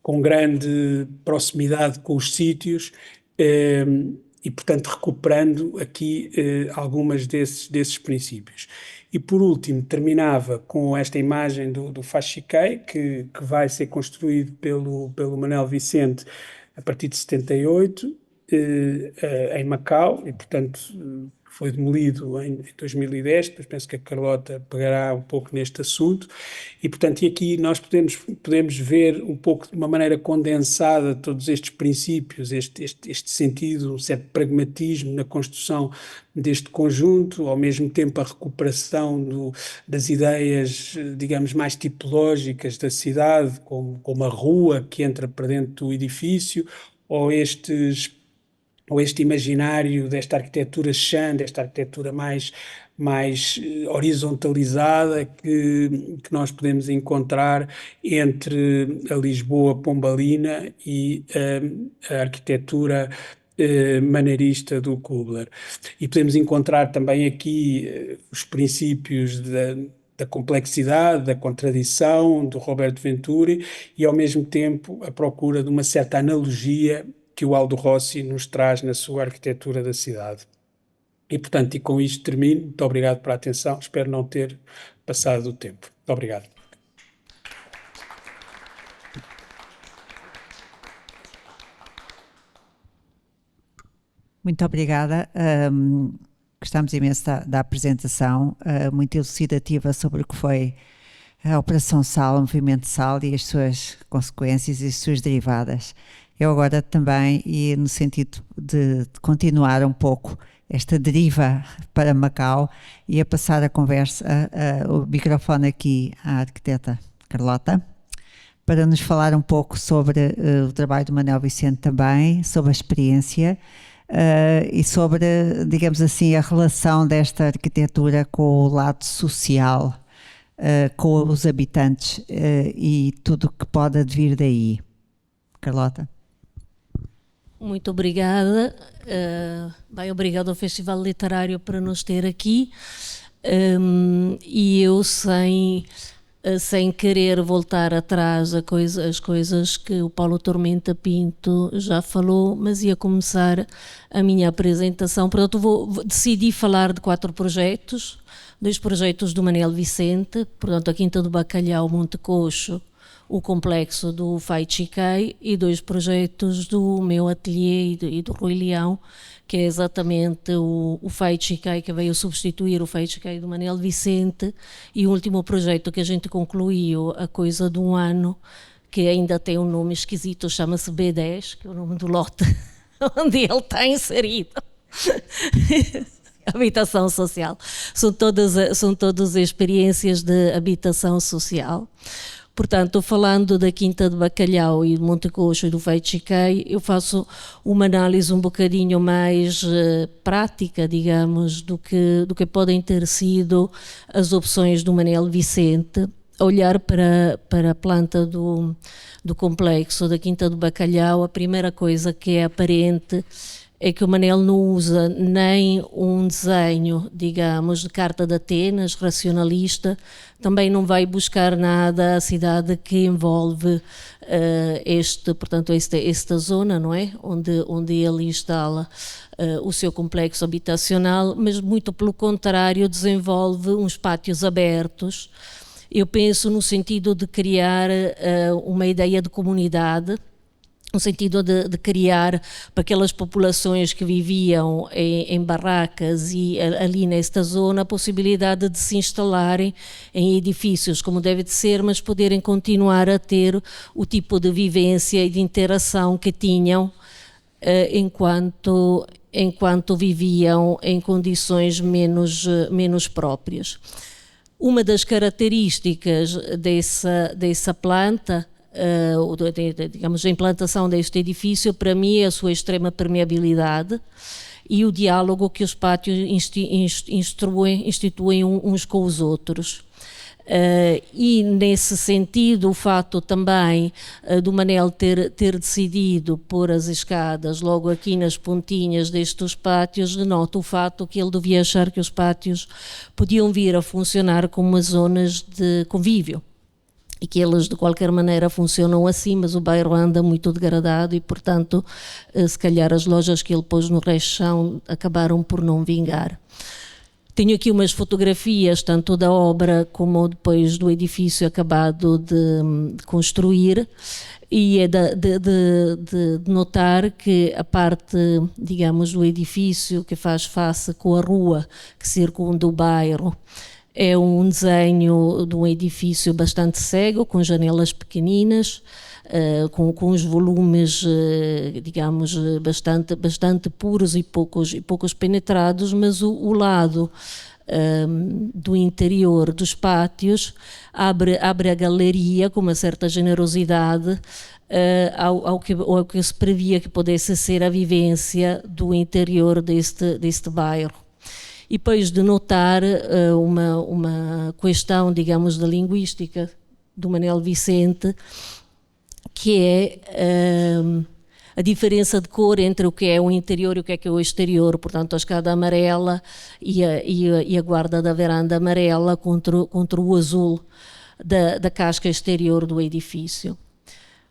com grande proximidade com os sítios, e, portanto, recuperando aqui algumas desses princípios. E, por último, terminava com esta imagem do Fasciquei, que vai ser construído pelo Manuel Vicente a partir de 78, em Macau, e, portanto, foi demolido em 2010, depois penso que a Carlota pegará um pouco neste assunto, e, portanto, e aqui nós podemos ver um pouco de uma maneira condensada todos estes princípios, este sentido, um certo pragmatismo na construção deste conjunto, ao mesmo tempo a recuperação das ideias, digamos, mais tipológicas da cidade, como a rua que entra para dentro do edifício, ou este imaginário desta arquitetura Chan, desta arquitetura mais horizontalizada que nós podemos encontrar entre a Lisboa pombalina e a arquitetura maneirista do Kubler. E podemos encontrar também aqui os princípios da complexidade, da contradição do Roberto Venturi e, ao mesmo tempo, a procura de uma certa analogia que o Aldo Rossi nos traz na sua arquitetura da cidade. E, portanto, e com isto termino. Muito obrigado pela atenção. Espero não ter passado o tempo. Muito obrigado. Muito obrigada. Gostamos imenso da apresentação, muito elucidativa sobre o que foi a Operação SAL, o movimento SAL e as suas consequências e as suas derivadas. Eu agora também, e no sentido de continuar um pouco esta deriva para Macau, ia passar a conversa, o microfone aqui à arquiteta Carlota, para nos falar um pouco sobre o trabalho do Manuel Vicente também, sobre a experiência e sobre, digamos assim, a relação desta arquitetura com o lado social, com os habitantes e tudo o que pode advir daí. Carlota? Muito obrigada. Bem, obrigado ao Festival Literário por nos ter aqui. E eu, sem querer voltar atrás as coisas que o Paulo Tormenta Pinto já falou, mas ia começar a minha apresentação. Portanto, decidi falar de 4 projetos, 2 projetos do Manuel Vicente, portanto, a Quinta do Bacalhau, Monte Coxo, o complexo do Fai Chiquei, e 2 projetos do meu ateliê e do Rui Leão, que é exatamente o Fai Chiquei, que veio substituir o Fai Chiquei do Manuel Vicente, e o último projeto que a gente concluiu há coisa de um ano, que ainda tem um nome esquisito, chama-se B10, que é o nome do lote onde ele está inserido. Habitação social. São todas experiências de habitação social. Portanto, falando da Quinta de Bacalhau e de Monte Coxo e do Fai Chiquei, eu faço uma análise um bocadinho mais prática, digamos, do que podem ter sido as opções do Manuel Vicente, olhar para a planta do complexo da Quinta do Bacalhau. A primeira coisa que é aparente é que o Manel não usa nem um desenho, digamos, de Carta de Atenas, racionalista, também não vai buscar nada a cidade que envolve esta zona, não é? Onde ele instala o seu complexo habitacional, mas muito pelo contrário desenvolve uns pátios abertos. Eu penso no sentido de criar uma ideia de comunidade, no sentido de criar para aquelas populações que viviam em barracas e ali nesta zona a possibilidade de se instalarem em edifícios como deve de ser, mas poderem continuar a ter o tipo de vivência e de interação que tinham enquanto viviam em condições menos próprias. Uma das características dessa planta, digamos, a implantação deste edifício, para mim, é a sua extrema permeabilidade e o diálogo que os pátios instituem uns com os outros. E nesse sentido o fato também do Manel ter decidido pôr as escadas logo aqui nas pontinhas destes pátios denota o fato que ele devia achar que os pátios podiam vir a funcionar como as zonas de convívio e que eles de qualquer maneira funcionam assim, mas o bairro anda muito degradado e portanto se calhar as lojas que ele pôs no resto-chão acabaram por não vingar. Tenho aqui umas fotografias, tanto da obra como depois do edifício acabado de construir, e é de notar que a parte, digamos, do edifício que faz face com a rua que circunda o bairro é um desenho de um edifício bastante cego, com janelas pequeninas, com os volumes, digamos, bastante puros e poucos penetrados, mas o lado do interior dos pátios abre a galeria com uma certa generosidade ao que se previa que pudesse ser a vivência do interior deste bairro. E depois de notar uma questão, digamos, da linguística do Manel Vicente, que é a diferença de cor entre o que é o interior e o que é o exterior, portanto a escada amarela e a guarda da varanda amarela contra o azul da casca exterior do edifício.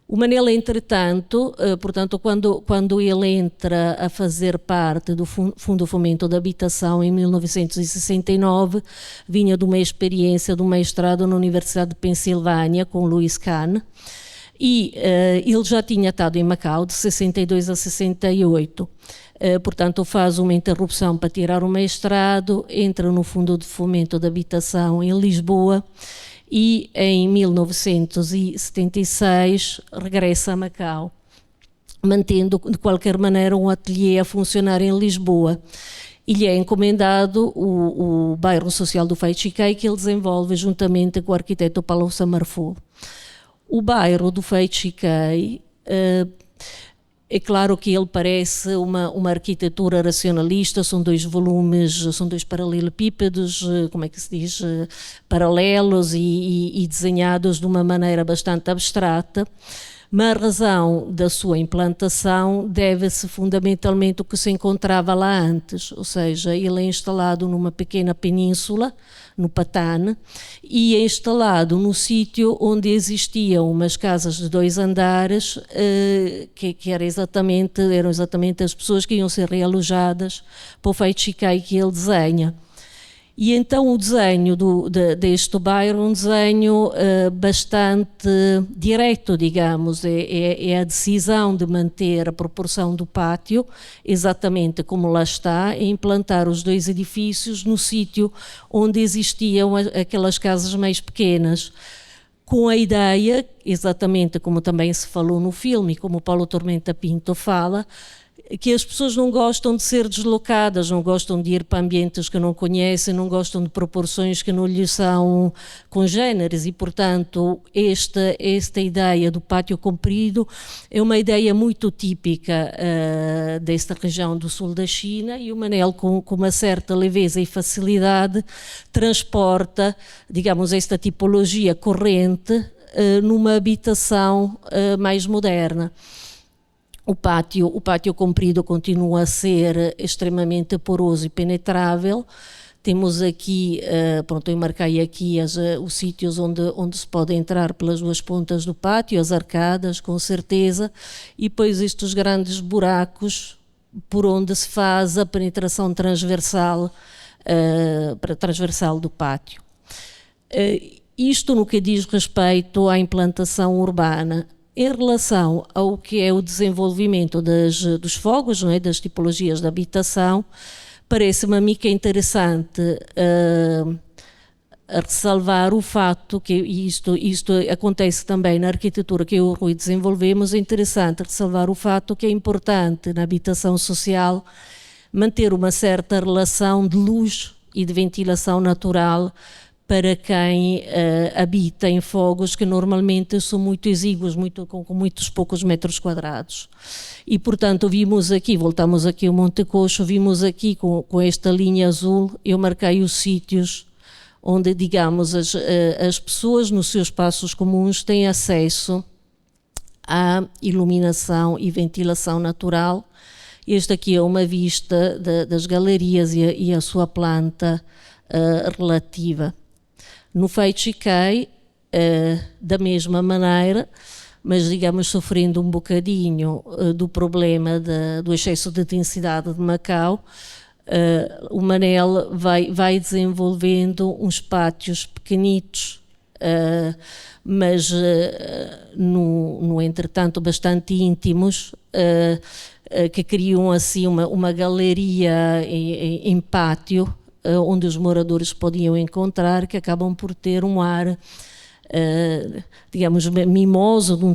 O Manel, entretanto, portanto, quando ele entra a fazer parte do Fundo de Fomento da Habitação em 1969, vinha de uma experiência de um mestrado na Universidade de Pensilvânia com Louis Kahn, e ele já tinha estado em Macau de 62 a 68. Portanto, faz uma interrupção para tirar o mestrado, entra no Fundo de Fomento da Habitação em Lisboa, e em 1976 regressa a Macau, mantendo de qualquer maneira um ateliê a funcionar em Lisboa. E lhe é encomendado o bairro social do Feichiquei, que ele desenvolve juntamente com o arquiteto Paulo Samarfo. O bairro do Feichiquei, é claro que ele parece uma arquitetura racionalista, são dois volumes, são dois paralelepípedos, como é que se diz, paralelos e desenhados de uma maneira bastante abstrata, mas a razão da sua implantação deve-se fundamentalmente ao que se encontrava lá antes, ou seja, ele é instalado numa pequena península, no Patane, e é instalado no sítio onde existiam umas casas de 2 andares, que eram exatamente as pessoas que iam ser realojadas para o Feichiquei que ele desenha. E então o desenho deste bairro é um desenho bastante direto, digamos, é a decisão de manter a proporção do pátio exatamente como lá está, e implantar os 2 edifícios no sítio onde existiam aquelas casas mais pequenas, com a ideia, exatamente como também se falou no filme, como o Paulo Tormenta Pinto fala, que as pessoas não gostam de ser deslocadas, não gostam de ir para ambientes que não conhecem, não gostam de proporções que não lhes são congêneres e, portanto, esta ideia do pátio comprido é uma ideia muito típica desta região do sul da China, e o Manel, com uma certa leveza e facilidade, transporta, digamos, esta tipologia corrente numa habitação mais moderna. O pátio comprido continua a ser extremamente poroso e penetrável. Temos aqui, pronto, eu marquei aqui os sítios onde se pode entrar pelas duas pontas do pátio, as arcadas, com certeza, e depois estes grandes buracos por onde se faz a penetração transversal, transversal do pátio. Isto no que diz respeito à implantação urbana. Em relação ao que é o desenvolvimento dos fogos, não é, das tipologias de habitação, parece-me a mim que é interessante ressalvar o fato que isto acontece também na arquitetura que eu e o Rui desenvolvemos, é interessante ressalvar o fato que é importante na habitação social manter uma certa relação de luz e de ventilação natural para quem habita em fogos que normalmente são muito exíguos, com muitos poucos metros quadrados. E, portanto, vimos aqui, voltamos aqui ao Monte Coxo, vimos aqui com esta linha azul, eu marquei os sítios onde, digamos, as pessoas nos seus espaços comuns têm acesso à iluminação e ventilação natural. Este aqui é uma vista das galerias e a sua planta relativa. No Feichiquei, da mesma maneira, mas digamos sofrendo um bocadinho do problema do excesso de densidade de Macau, o Manel vai desenvolvendo uns pátios pequenitos, mas no entretanto bastante íntimos, que criam assim uma galeria em pátio, onde os moradores podiam encontrar, que acabam por ter um ar, digamos, mimoso de um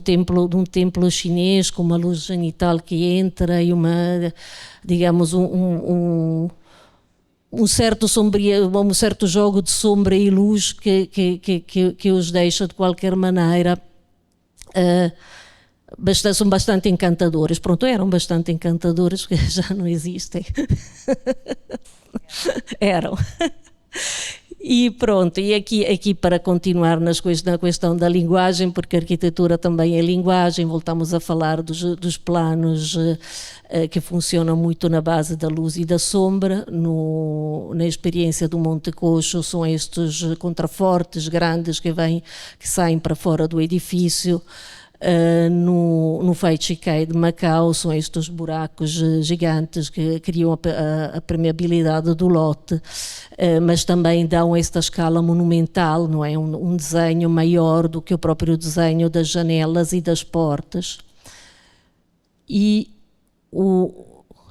templo chinês, com uma luz genital que entra e digamos, um certo um certo jogo de sombra e luz que os deixa de qualquer maneira são bastante encantadores. Pronto, eram bastante encantadores, porque já não existem. Eram. E pronto, e aqui para continuar na questão da linguagem, porque a arquitetura também é linguagem, voltamos a falar dos planos que funcionam muito na base da luz e da sombra. Na experiência do Monte Coxo são estes contrafortes grandes que saem para fora do edifício. No Feichiquei de Macau são estes buracos gigantes que criam a permeabilidade do lote, mas também dão esta escala monumental, não é? Um desenho maior do que o próprio desenho das janelas e das portas. E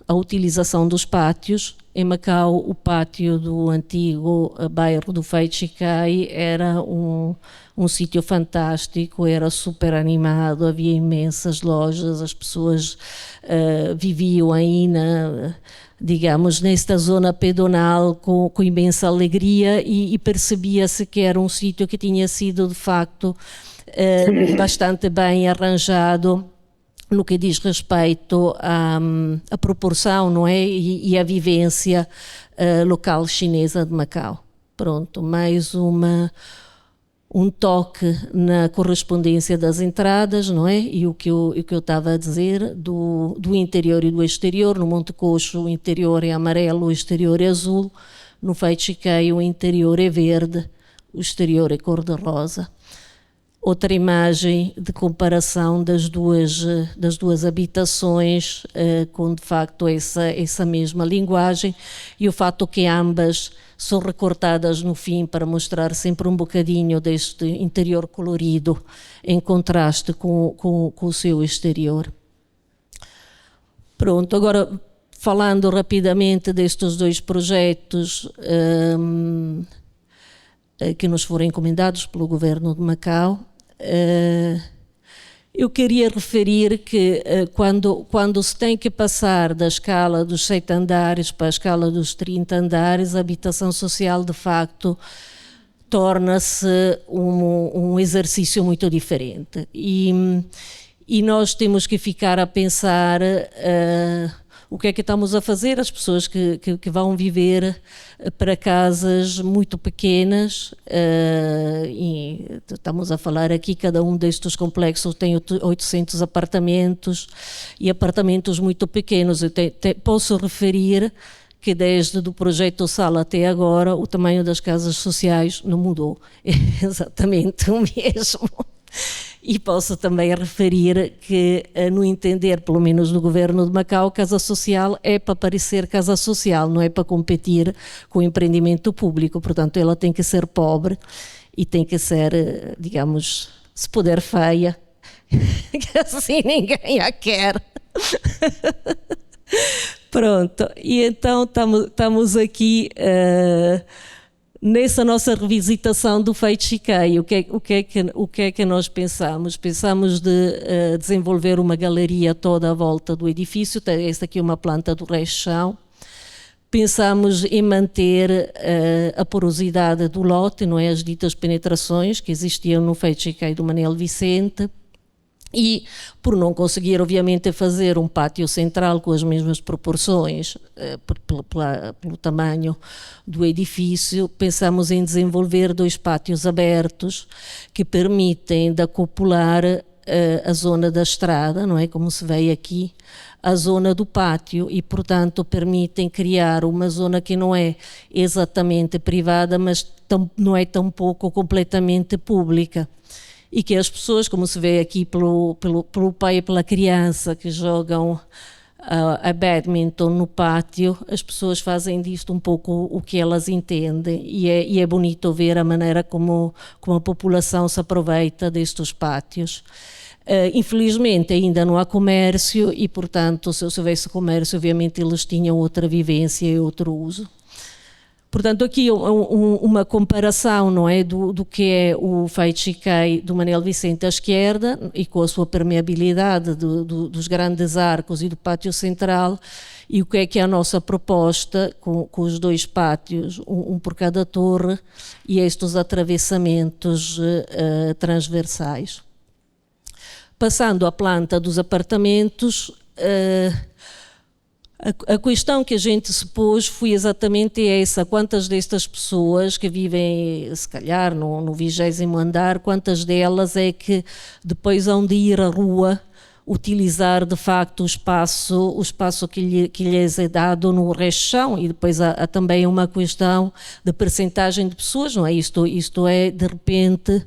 a utilização dos pátios. Em Macau, o pátio do antigo bairro do Feichiquei era um sítio fantástico, era super animado, havia imensas lojas, as pessoas viviam aí digamos, nesta zona pedonal com imensa alegria e percebia-se que era um sítio que tinha sido, de facto, bastante bem arranjado no que diz respeito à proporção, não é? E à vivência local chinesa de Macau. Pronto, mais um toque na correspondência das entradas, não é? E o que eu estava a dizer do interior e do exterior. No Monte Coxo o interior é amarelo, o exterior é azul. No Feichiquei o interior é verde, o exterior é cor-de-rosa. Outra imagem de comparação das duas habitações, com de facto essa mesma linguagem, e o fato que ambas são recortadas no fim para mostrar sempre um bocadinho deste interior colorido em contraste com o seu exterior. Pronto, agora falando rapidamente destes dois projetos que nos foram encomendados pelo governo de Macau, eu queria referir que quando se tem que passar da escala dos 7 andares para a escala dos 30 andares, a habitação social de facto torna-se um exercício muito diferente. E nós temos que ficar a pensar O que é que estamos a fazer? As pessoas que vão viver para casas muito pequenas, e estamos a falar aqui, cada um destes complexos tem 800 apartamentos e apartamentos muito pequenos. Eu posso referir que desde o projeto Sala até agora o tamanho das casas sociais não mudou, é exatamente o mesmo. E posso também referir que, no entender, pelo menos do governo de Macau, casa social é para parecer casa social, não é para competir com o empreendimento público. Portanto, ela tem que ser pobre e tem que ser, digamos, se puder, feia, que assim ninguém a quer. Pronto, e então estamos aqui nessa nossa revisitação do Fei Chiquei. O que é que nós pensamos? Pensamos de desenvolver uma galeria toda à volta do edifício. Esta aqui é uma planta do rechão. Pensamos em manter a porosidade do lote, não é? As ditas penetrações que existiam no Fei Chiquei do Manel Vicente. E, por não conseguir, obviamente, fazer um pátio central com as mesmas proporções, pelo tamanho do edifício, pensamos em desenvolver 2 pátios abertos que permitem de acoplar a zona da estrada, não é? Como se vê aqui, a zona do pátio, e, portanto, permitem criar uma zona que não é exatamente privada, mas não é tampouco completamente pública. E que as pessoas, como se vê aqui pelo pai e pela criança que jogam a badminton no pátio, as pessoas fazem disto um pouco o que elas entendem, e é bonito ver a maneira como a população se aproveita destes pátios. Infelizmente ainda não há comércio e, portanto, se houvesse comércio, obviamente eles tinham outra vivência e outro uso. Portanto, aqui uma comparação, não é, do que é o Fei Chiquei do Manel Vicente à esquerda, e com a sua permeabilidade dos grandes arcos e do pátio central, e o que é a nossa proposta com os 2 pátios, um por cada torre, e estes atravessamentos transversais. Passando à planta dos apartamentos, a questão que a gente se pôs foi exatamente essa: quantas destas pessoas que vivem, se calhar, no 20º andar, quantas delas é que depois hão de ir à rua utilizar de facto o espaço que lhes é dado no rechão? E depois há também uma questão de percentagem de pessoas, não é? Isto é, de repente,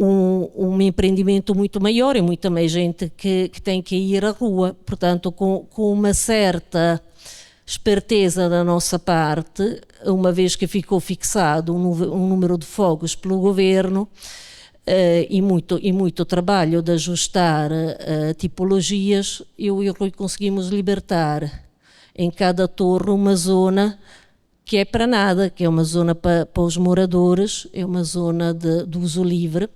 um empreendimento muito maior e muita mais gente que tem que ir à rua. Portanto, com uma certa esperteza da nossa parte, uma vez que ficou fixado um número de fogos pelo governo, e muito trabalho de ajustar tipologias, eu e o Rui conseguimos libertar em cada torre uma zona que é para nada, que é uma zona para os moradores, é uma zona de uso livre,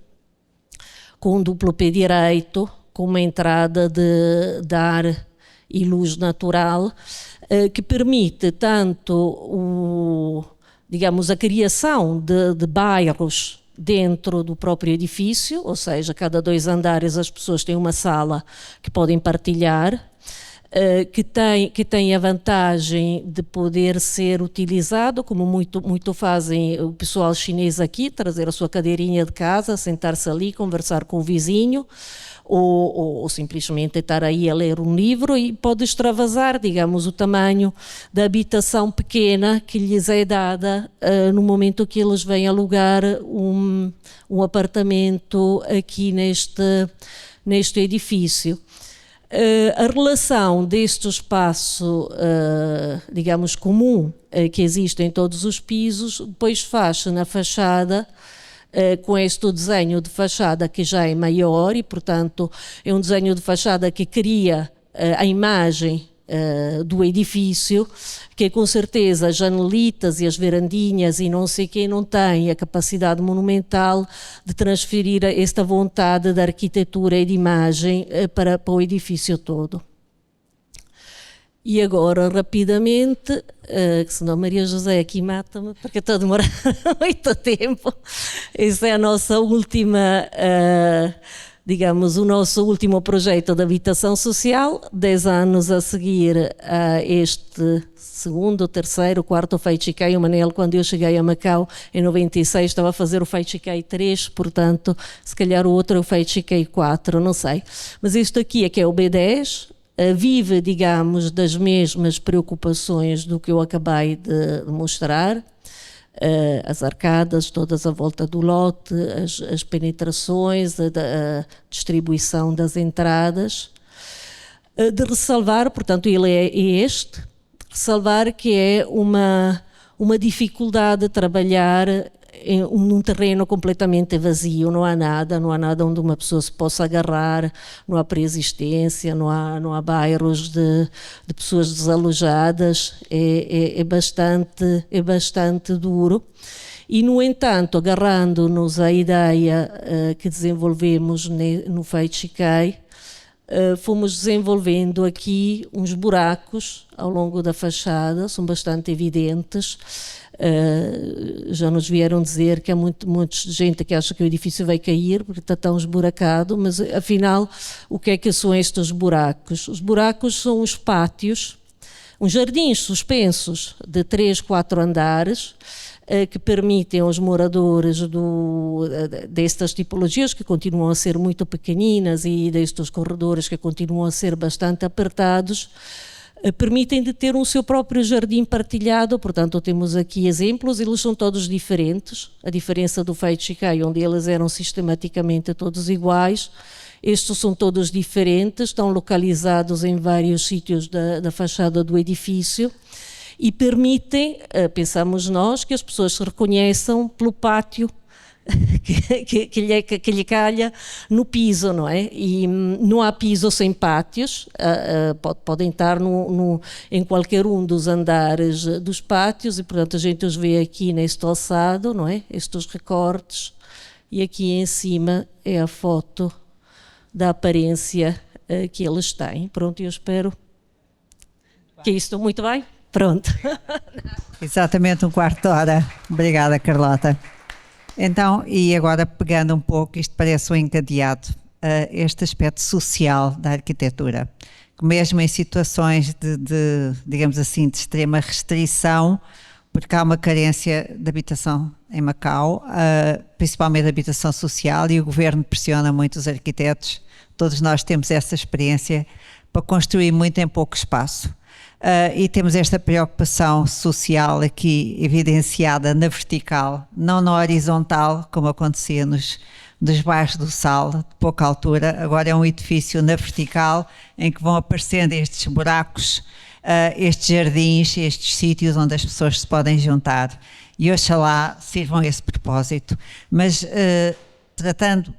com um duplo pé direito, com uma entrada de ar e luz natural, que permite tanto digamos, a criação de bairros dentro do próprio edifício, ou seja, cada 2 andares as pessoas têm uma sala que podem partilhar, que tem a vantagem de poder ser utilizado, como muito fazem o pessoal chinês aqui, trazer a sua cadeirinha de casa, sentar-se ali, conversar com o vizinho, ou simplesmente estar aí a ler um livro, e pode extravasar, digamos, o tamanho da habitação pequena que lhes é dada no momento que eles vêm alugar um apartamento aqui neste edifício. A relação deste espaço, digamos, comum, que existe em todos os pisos, depois faz-se na fachada, com este desenho de fachada que já é maior, e, portanto, é um desenho de fachada que cria a imagem do edifício, que com certeza as janelitas e as verandinhas e não sei quem não tem a capacidade monumental de transferir esta vontade de arquitetura e de imagem para o edifício todo. E agora, rapidamente, que senão Maria José aqui mata-me, porque estou a demorar muito tempo. Essa é a nossa última digamos, o nosso último projeto de habitação social. 10 anos a seguir a este segundo, terceiro, quarto Feichikai. O Manel, quando eu cheguei a Macau em 96, estava a fazer o Feichikai 3, portanto, se calhar o outro é o Feichikai 4, não sei. Mas isto aqui é que é o B10, vive, digamos, das mesmas preocupações do que eu acabei de mostrar. As arcadas todas à volta do lote, as penetrações, a distribuição das entradas. De ressalvar, portanto, ele é este, ressalvar que é uma dificuldade de trabalhar num terreno completamente vazio, não há nada onde uma pessoa se possa agarrar, não há preexistência, não há bairros de pessoas desalojadas, é bastante duro. E, no entanto, agarrando-nos à ideia que desenvolvemos no Feichikai, fomos desenvolvendo aqui uns buracos ao longo da fachada, são bastante evidentes. Já nos vieram dizer que há muita gente que acha que o edifício vai cair porque está tão esburacado, mas afinal o que é que são estes buracos? Os buracos são os pátios, uns jardins suspensos de 3, 4 andares, que permitem aos moradores destas tipologias, que continuam a ser muito pequeninas, e destes corredores que continuam a ser bastante apertados, permitem de ter um seu próprio jardim partilhado. Portanto, temos aqui exemplos, eles são todos diferentes, a diferença do Feichikai, onde eles eram sistematicamente todos iguais. Estes são todos diferentes, estão localizados em vários sítios da fachada do edifício, e permitem, pensamos nós, que as pessoas se reconheçam pelo pátio que lhe calha no piso, não é? E não há piso sem pátios, podem estar em qualquer um dos andares dos pátios, e portanto a gente os vê aqui neste alçado, não é? Estes recortes, e aqui em cima é a foto da aparência que eles têm. Pronto, eu espero que isto muito bem. Pronto. Exatamente um quarto de hora. Obrigada, Carlota. Então, e agora pegando um pouco, isto parece um encadeado, este aspecto social da arquitetura, que mesmo em situações digamos assim, de extrema restrição, porque há uma carência de habitação em Macau, principalmente de habitação social, e o governo pressiona muito os arquitetos, todos nós temos essa experiência, para construir muito em pouco espaço. E temos esta preocupação social aqui evidenciada na vertical, não na horizontal, como acontecia nos bairros do Sal, de pouca altura. Agora é um edifício na vertical, em que vão aparecendo estes buracos, estes jardins, estes sítios onde as pessoas se podem juntar. E oxalá sirvam a esse propósito. Mas tratando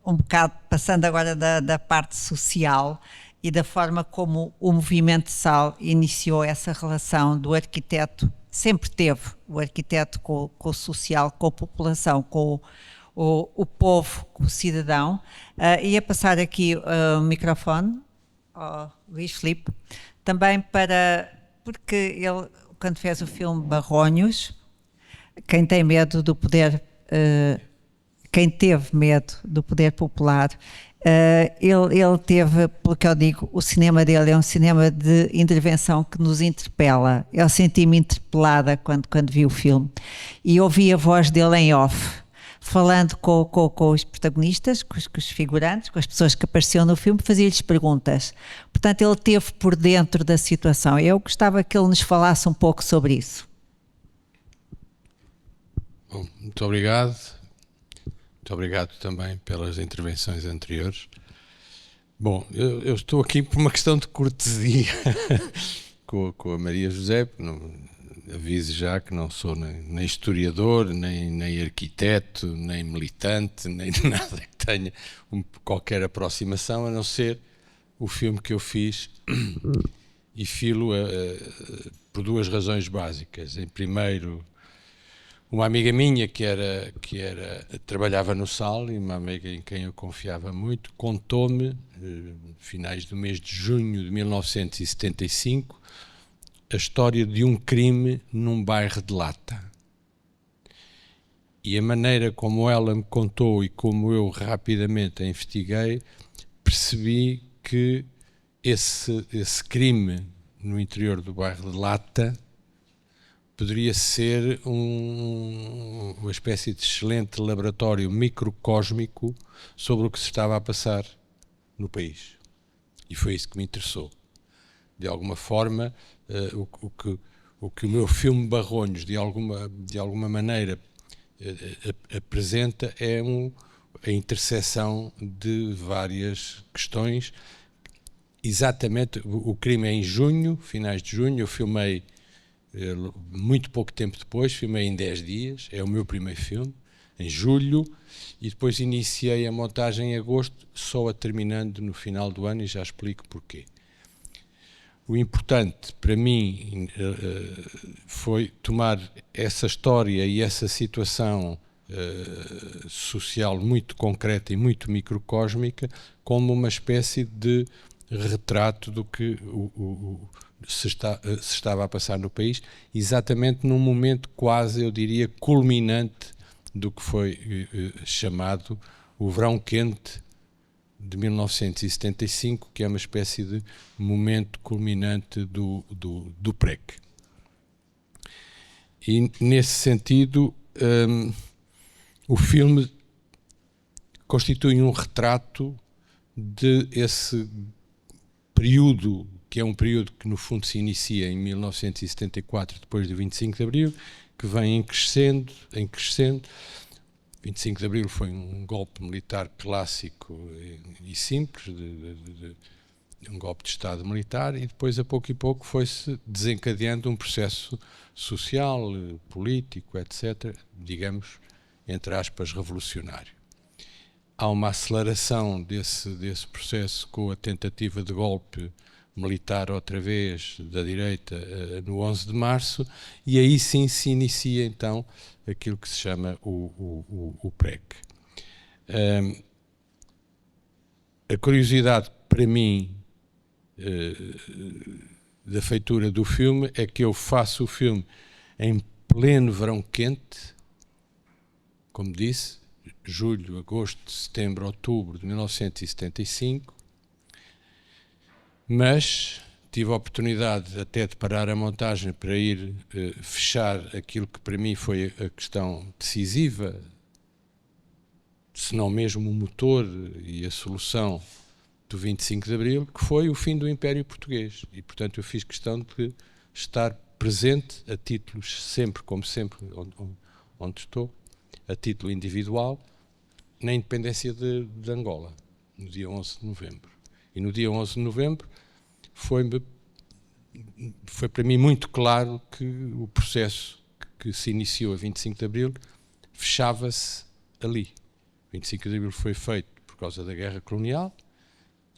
um bocado, passando agora da parte social, e da forma como o movimento Sal iniciou essa relação do arquiteto, sempre teve o arquiteto com o social, com a população, com o povo, com o cidadão. Ia passar aqui o microfone ao Luís Filipe, também porque ele, quando fez o filme Barronhos, quem tem medo do poder, quem teve medo do poder popular, ele teve, pelo que eu digo, o cinema dele é um cinema de intervenção que nos interpela. Eu senti-me interpelada quando vi o filme, e ouvi a voz dele em off, falando com os protagonistas, com os figurantes, com as pessoas que apareciam no filme, fazia-lhes perguntas. Portanto, ele esteve por dentro da situação. Eu gostava que ele nos falasse um pouco sobre isso. Bom, muito obrigado. Muito obrigado também pelas intervenções anteriores. Bom, eu estou aqui por uma questão de cortesia com a Maria José. Aviso já que não sou nem historiador, nem arquiteto, nem militante, nem nada que tenha qualquer aproximação, a não ser o filme que eu fiz, e filo por duas razões básicas. Em primeiro, uma amiga minha que trabalhava no Sal, e uma amiga em quem eu confiava muito, contou-me, finais do mês de junho de 1975, a história de um crime num bairro de Lata. E a maneira como ela me contou e como eu rapidamente a investiguei, percebi que esse crime no interior do bairro de Lata poderia ser uma espécie de excelente laboratório microcósmico sobre o que se estava a passar no país. E foi isso que me interessou. De alguma forma, o que o meu filme Barronhos, de alguma maneira, apresenta é a interseção de várias questões. Exatamente, o crime é em junho, finais de junho, eu filmei muito pouco tempo depois, filmei em 10 dias, é o meu primeiro filme, em julho, e depois iniciei a montagem em agosto, só a terminando no final do ano, e já explico porquê. O importante para mim foi tomar essa história e essa situação social muito concreta e muito microcósmica como uma espécie de retrato do que se estava a passar no país, exatamente num momento quase, eu diria, culminante do que foi chamado o verão quente de 1975, que é uma espécie de momento culminante do PREC. E, nesse sentido, o filme constitui um retrato desse período, que é um período que, no fundo, se inicia em 1974, depois do 25 de Abril, que vem em crescendo. 25 de Abril foi um golpe militar clássico e simples, um golpe de Estado militar, e depois, a pouco e pouco, foi-se desencadeando um processo social, político, etc., digamos, entre aspas, revolucionário. Há uma aceleração desse processo com a tentativa de golpe militar outra vez da direita no 11 de março, e aí sim se inicia então aquilo que se chama o PREC. A curiosidade para mim da feitura do filme é que eu faço o filme em pleno verão quente, como disse, julho, agosto, setembro, outubro de 1975, mas tive a oportunidade até de parar a montagem para ir fechar aquilo que para mim foi a questão decisiva, se não mesmo o motor e a solução do 25 de Abril, que foi o fim do Império Português. E, portanto, eu fiz questão de estar presente a títulos sempre, como sempre, onde estou, a título individual, na independência de Angola, no dia 11 de novembro. E no dia 11 de novembro foi para mim muito claro que o processo que se iniciou a 25 de Abril fechava-se ali. 25 de Abril foi feito por causa da guerra colonial,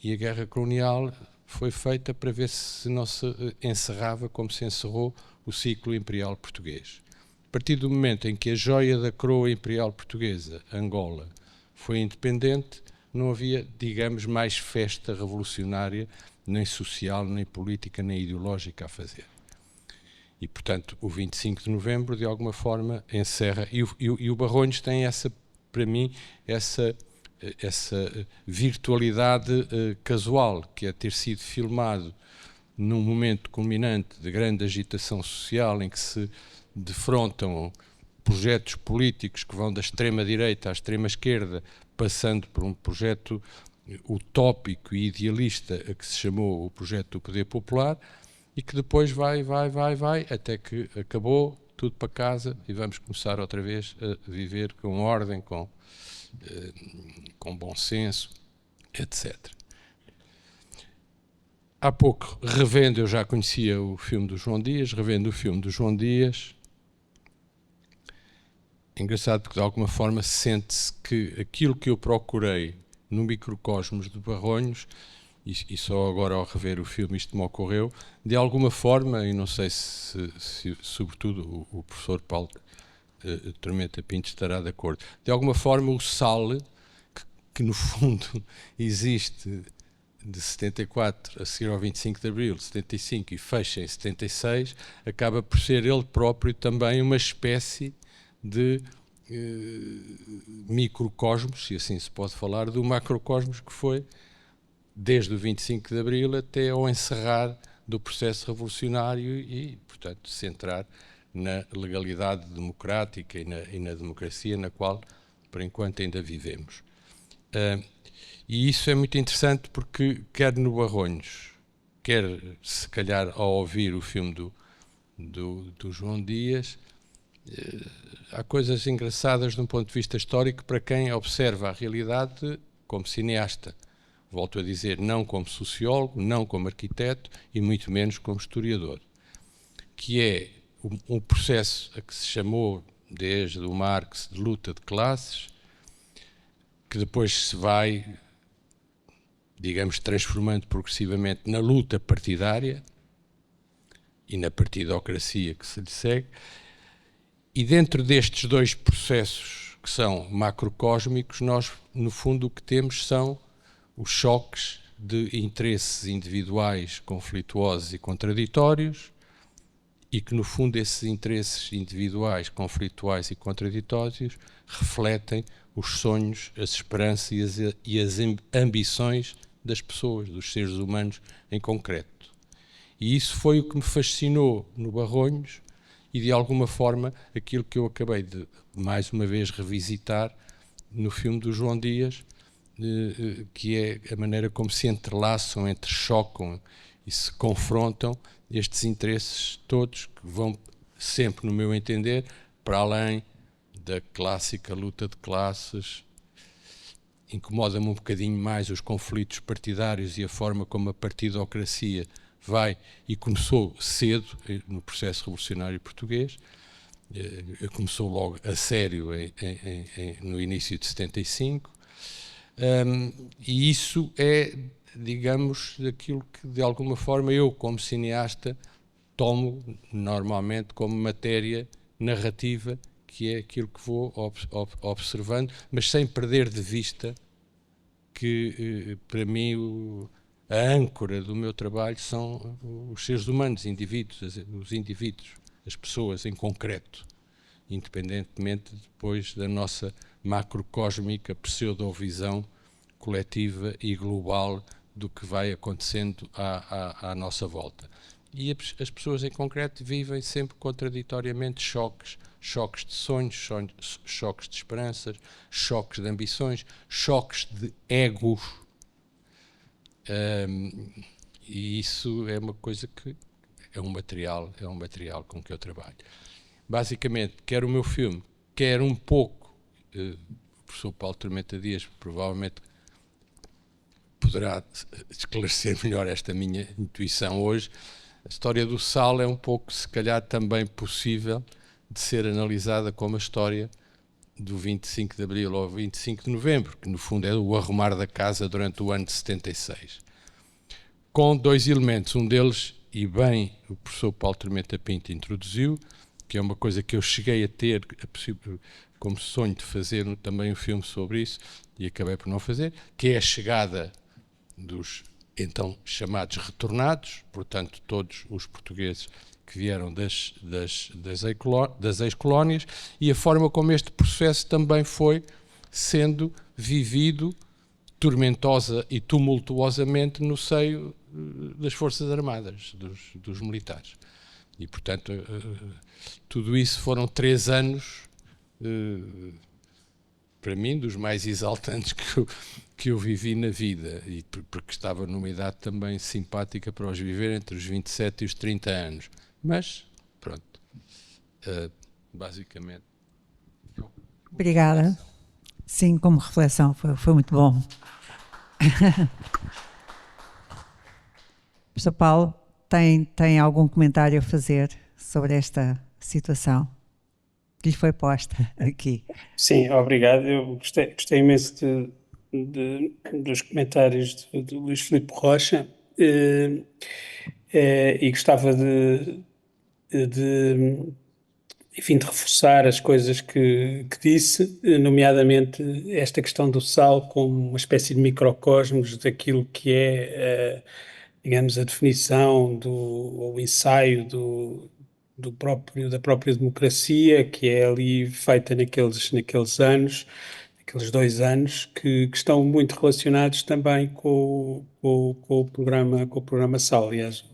e a guerra colonial foi feita para ver se não se encerrava como se encerrou o ciclo imperial português. A partir do momento em que a joia da coroa imperial portuguesa, Angola, foi independente, não havia, digamos, mais festa revolucionária, nem social, nem política, nem ideológica a fazer. E, portanto, o 25 de novembro, de alguma forma, encerra. E o Barronhos tem para mim, essa virtualidade casual, que é ter sido filmado num momento culminante de grande agitação social, em que se defrontam projetos políticos que vão da extrema-direita à extrema-esquerda, passando por um projeto utópico e idealista a que se chamou o projeto do poder popular, e que depois vai, até que acabou, tudo para casa, e vamos começar outra vez a viver com ordem, com bom senso, etc. Há pouco, revendo, eu já conhecia o filme do João Dias, revendo o filme do João Dias, é engraçado porque de alguma forma sente-se que aquilo que eu procurei no microcosmos de Barronhos, e só agora ao rever o filme isto me ocorreu, de alguma forma, e não sei se sobretudo o professor Paulo Tormenta Pinto estará de acordo, de alguma forma o sal que no fundo existe de 74 a seguir ao 25 de Abril, 75 e fecha em 76, acaba por ser ele próprio também uma espécie de microcosmos, se assim se pode falar, do macrocosmos que foi desde o 25 de Abril até ao encerrar do processo revolucionário e, portanto, centrar na legalidade democrática e na democracia na qual, por enquanto, ainda vivemos. E isso é muito interessante porque, quer no Barronhos, quer, se calhar, ao ouvir o filme do João Dias, há coisas engraçadas de um ponto de vista histórico para quem observa a realidade como cineasta. Volto a dizer, não como sociólogo, não como arquiteto e muito menos como historiador. Que é um processo a que se chamou, desde o Marx, de luta de classes, que depois se vai, digamos, transformando progressivamente na luta partidária e na partidocracia que se lhe segue. E dentro destes dois processos que são macrocósmicos, nós, no fundo, o que temos são os choques de interesses individuais conflituosos e contraditórios, e que, no fundo, esses interesses individuais, conflituais e contraditórios refletem os sonhos, as esperanças e as ambições das pessoas, dos seres humanos em concreto. E isso foi o que me fascinou no Barronhos e, de alguma forma, aquilo que eu acabei de, mais uma vez, revisitar no filme do João Dias, que é a maneira como se entrelaçam, entrechocam e se confrontam estes interesses todos que vão sempre, no meu entender, para além da clássica luta de classes. Incomoda-me um bocadinho mais os conflitos partidários e a forma como a partidocracia vai, e começou cedo no processo revolucionário português, começou logo a sério no início de 75, e isso é, digamos, aquilo que de alguma forma eu, como cineasta, tomo normalmente como matéria narrativa, que é aquilo que vou observando, mas sem perder de vista que, para mim, a âncora do meu trabalho são os seres humanos, os indivíduos, as pessoas em concreto, independentemente depois da nossa macrocósmica pseudovisão coletiva e global do que vai acontecendo à nossa volta. E as pessoas em concreto vivem sempre contraditoriamente choques de sonhos, choques de esperanças, choques de ambições, choques de egos. E isso é uma coisa que é um material com que eu trabalho. Basicamente, quer o meu filme, quer um pouco, o professor Paulo Tormenta Dias provavelmente poderá esclarecer melhor esta minha intuição hoje. A história do Sal é um pouco, se calhar, também possível de ser analisada como a história do 25 de Abril ou 25 de Novembro, que no fundo é o arrumar da casa durante o ano de 76. Com dois elementos, um deles, e bem o professor Paulo Tormenta Pinto introduziu, que é uma coisa que eu cheguei a ter como sonho de fazer também um filme sobre isso, e acabei por não fazer, que é a chegada dos então chamados retornados, portanto todos os portugueses que vieram das ex-colónias, e a forma como este processo também foi sendo vivido tormentosa e tumultuosamente no seio das Forças Armadas, dos militares. E, portanto, tudo isso foram 3 anos, para mim, dos mais exaltantes que eu vivi na vida, e porque estava numa idade também simpática para os viver, entre os 27 e os 30 anos. Mas, pronto, basicamente... Obrigada. Sim, como reflexão, foi muito bom. Professor Paulo, tem algum comentário a fazer sobre esta situação que lhe foi posta aqui? Sim, obrigado. Eu gostei imenso dos comentários de Luís Filipe Rocha, e gostava enfim, de reforçar as coisas que disse, nomeadamente esta questão do sal como uma espécie de microcosmos daquilo que é, digamos, a definição ou o ensaio da própria democracia, que é ali feita naqueles anos, aqueles 2 anos, que estão muito relacionados também com o programa SAL. Aliás, o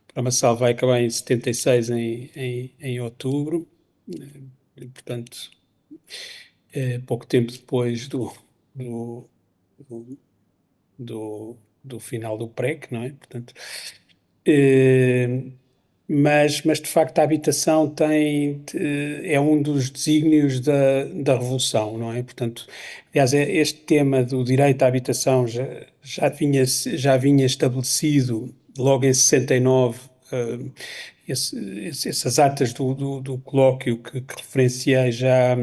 programa SAL vai acabar em 76, em outubro, e, portanto, pouco tempo depois do, do final do PREC, não é? Portanto, mas de facto a habitação é um dos desígnios da Revolução, não é? Portanto, aliás, este tema do direito à habitação já vinha estabelecido logo em 69, essas atas do colóquio que referenciei já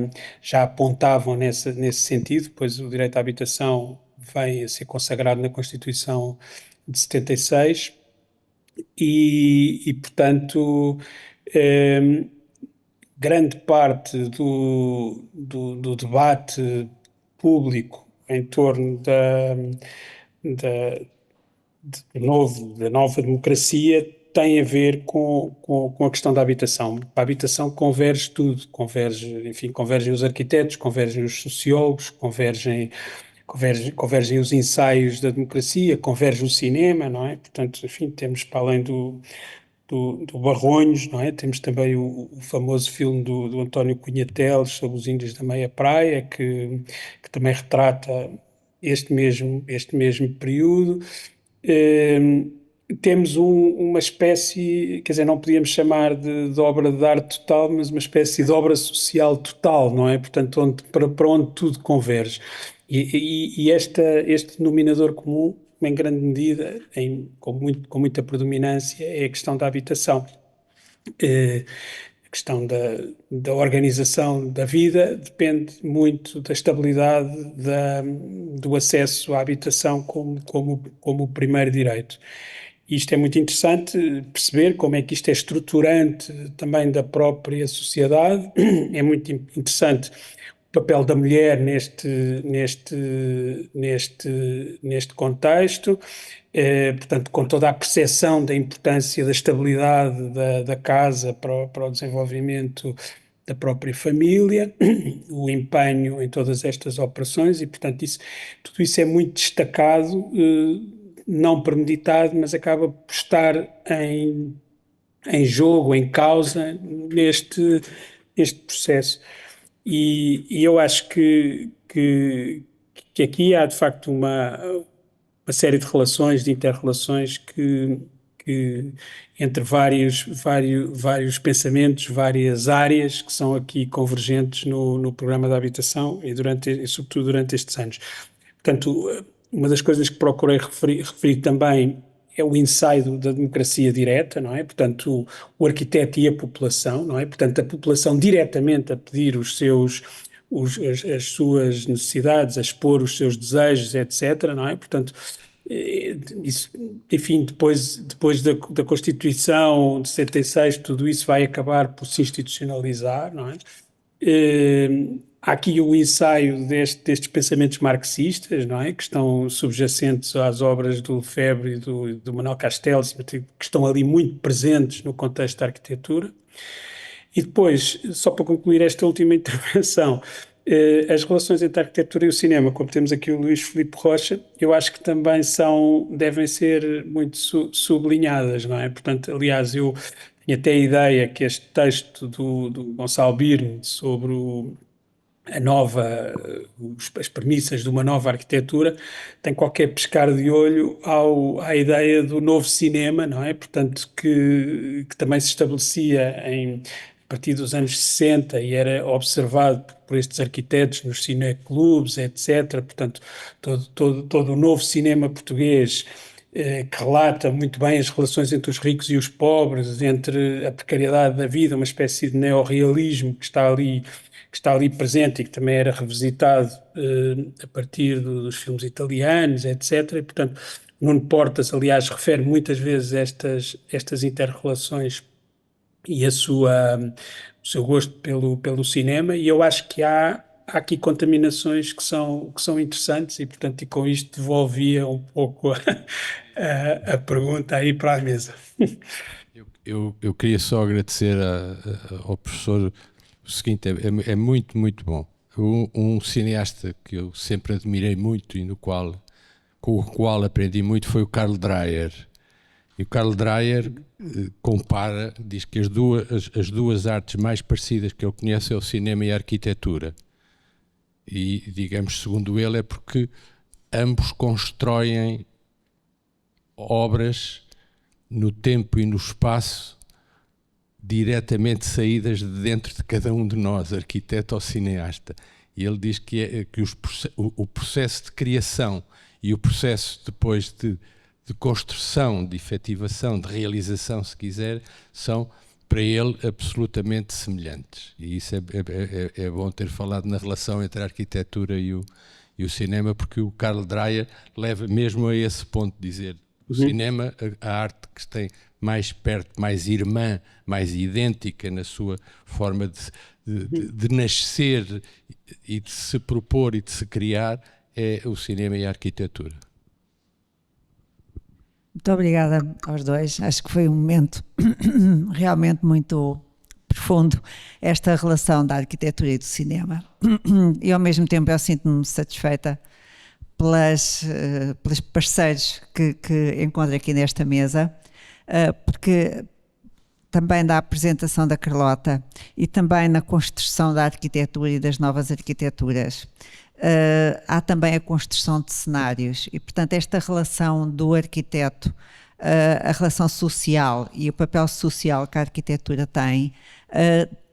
apontavam nesse sentido, pois o direito à habitação vem a ser consagrado na Constituição de 76 portanto, grande parte do debate público em torno da, da nova democracia tem a ver com a questão da habitação. A habitação converge tudo, convergem os arquitetos, convergem os sociólogos, convergem os ensaios da democracia, converge o cinema, não é? Portanto, enfim, temos para além do Barronhos, não é? Temos também o famoso filme do António Cunha Teles sobre os índios da Meia Praia, que também retrata este mesmo período. Temos uma espécie, quer dizer, não podíamos chamar de obra de arte total, mas uma espécie de obra social total, não é? Portanto, para onde tudo converge. E este denominador comum, em grande medida, com muita predominância, é a questão da habitação. A questão da organização da vida depende muito da estabilidade do acesso à habitação como o primeiro direito. Isto é muito interessante perceber como é que isto é estruturante também da própria sociedade. É muito interessante o papel da mulher neste contexto. Portanto, com toda a percepção da importância da estabilidade da casa para o desenvolvimento da própria família, o empenho em todas estas operações e, portanto, tudo isso é muito destacado, não premeditado, mas acaba por estar em jogo, em causa, neste processo. E eu acho que aqui há, de facto, uma série de relações, de inter-relações entre vários pensamentos, várias áreas que são aqui convergentes no programa da habitação e sobretudo durante estes anos. Portanto, uma das coisas que procurei referir também é o ensaio da democracia direta, não é? Portanto, o arquiteto e a população, não é? Portanto, a população diretamente a pedir as suas necessidades, a expor os seus desejos, etc., não é? Portanto, isso, enfim, depois da Constituição de 76, tudo isso vai acabar por se institucionalizar, não é? Há aqui o ensaio destes pensamentos marxistas, não é? Que estão subjacentes às obras do Lefebvre e do Manuel Castells, que estão ali muito presentes no contexto da arquitetura. E depois, só para concluir esta última intervenção, as relações entre a arquitetura e o cinema, como temos aqui o Luís Filipe Rocha, eu acho que também devem ser muito sublinhadas, não é? Portanto, aliás, eu tenho até a ideia que este texto do Gonçalo Birne sobre as premissas de uma nova arquitetura tem qualquer pescar de olho à ideia do novo cinema, não é? Portanto, que também se estabelecia a partir dos anos 60 e era observado por estes arquitetos nos cineclubes, etc. Portanto, todo o novo cinema português que relata muito bem as relações entre os ricos e os pobres, entre a precariedade da vida, uma espécie de neorrealismo que está ali presente e que também era revisitado a partir dos filmes italianos, etc. E, portanto, Nuno Portas, aliás, refere muitas vezes estas inter-relações e o seu gosto pelo cinema, e eu acho que há aqui contaminações que são interessantes e, portanto, e com isto devolvia um pouco a pergunta aí para a mesa. Eu queria só agradecer ao professor o seguinte, é muito, muito bom. Um cineasta que eu sempre admirei muito e com o qual aprendi muito foi o Carl Dreyer. E o Carl Dreyer compara, diz que as duas artes mais parecidas que ele conhece é o cinema e a arquitetura. E, digamos, segundo ele, é porque ambos constroem obras no tempo e no espaço diretamente saídas de dentro de cada um de nós, arquiteto ou cineasta. E ele diz que o processo de criação e o processo depois de construção, de efetivação, de realização, se quiser, são para ele absolutamente semelhantes. E isso é bom ter falado na relação entre a arquitetura e o cinema, porque o Carl Dreyer leva mesmo a esse ponto de dizer o cinema, a arte que tem mais perto, mais irmã, mais idêntica na sua forma de nascer e de se propor e de se criar, é o cinema e a arquitetura. Muito obrigada aos dois. Acho que foi um momento realmente muito profundo, esta relação da arquitetura e do cinema. E ao mesmo tempo eu sinto-me satisfeita pelos parceiros que encontro aqui nesta mesa, porque também da apresentação da Carlota e também na construção da arquitetura e das novas arquiteturas. Há também a construção de cenários e, portanto, esta relação do arquiteto, a relação social e o papel social que a arquitetura tem,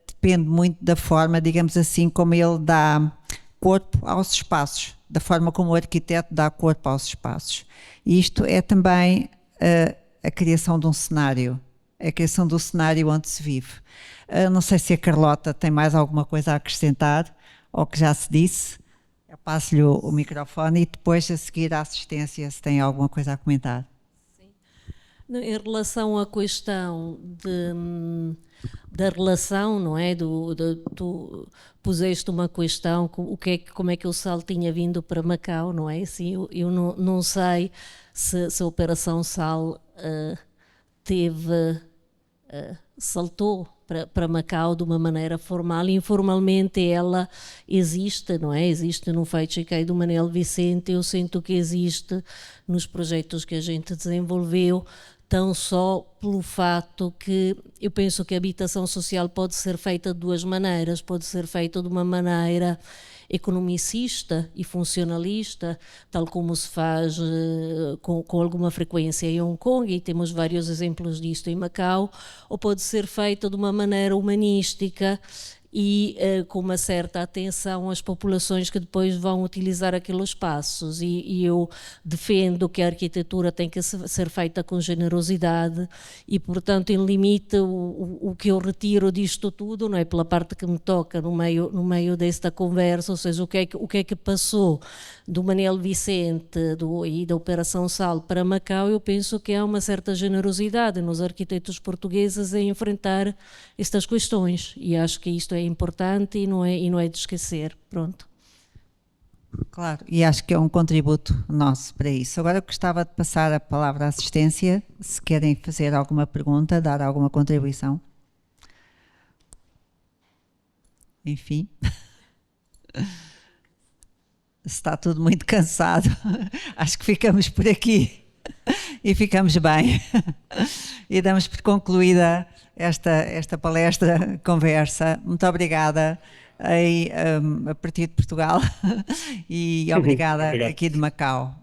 depende muito da forma, digamos assim, como ele dá corpo aos espaços, da forma como o arquiteto dá corpo aos espaços. E isto é também a criação de um cenário, a criação do cenário onde se vive. Não sei se a Carlota tem mais alguma coisa a acrescentar ou que já se disse. Eu passo-lhe o microfone e depois a seguir a assistência, se tem alguma coisa a comentar. Sim. Em relação à questão da relação, não é? Tu puseste uma questão, como é que o Sal tinha vindo para Macau, não é? Assim, eu não sei se a Operação Sal saltou para Macau de uma maneira formal. Informalmente ela existe, não é? Existe no Feichiquei do Manel Vicente, eu sinto que existe nos projetos que a gente desenvolveu, tão só pelo fato que eu penso que a habitação social pode ser feita de duas maneiras, pode ser feita de uma maneira economicista e funcionalista, tal como se faz com alguma frequência em Hong Kong, e temos vários exemplos disto em Macau, ou pode ser feita de uma maneira humanística e com uma certa atenção às populações que depois vão utilizar aqueles espaços, e eu defendo que a arquitetura tem que ser feita com generosidade e, portanto, em limite o que eu retiro disto tudo, não é, pela parte que me toca no meio desta conversa, ou seja, o que é que passou do Manel Vicente e da Operação Sal para Macau. Eu penso que há uma certa generosidade nos arquitetos portugueses em enfrentar estas questões, e acho que isto é importante e não é de esquecer. Pronto. Claro, e acho que é um contributo nosso para isso. Agora eu gostava de passar a palavra à assistência, se querem fazer alguma pergunta, dar alguma contribuição. Enfim. Está tudo muito cansado. Acho que ficamos por aqui e ficamos bem. E damos por concluída esta palestra, conversa. Muito obrigada a partir de Portugal e obrigada aqui de Macau.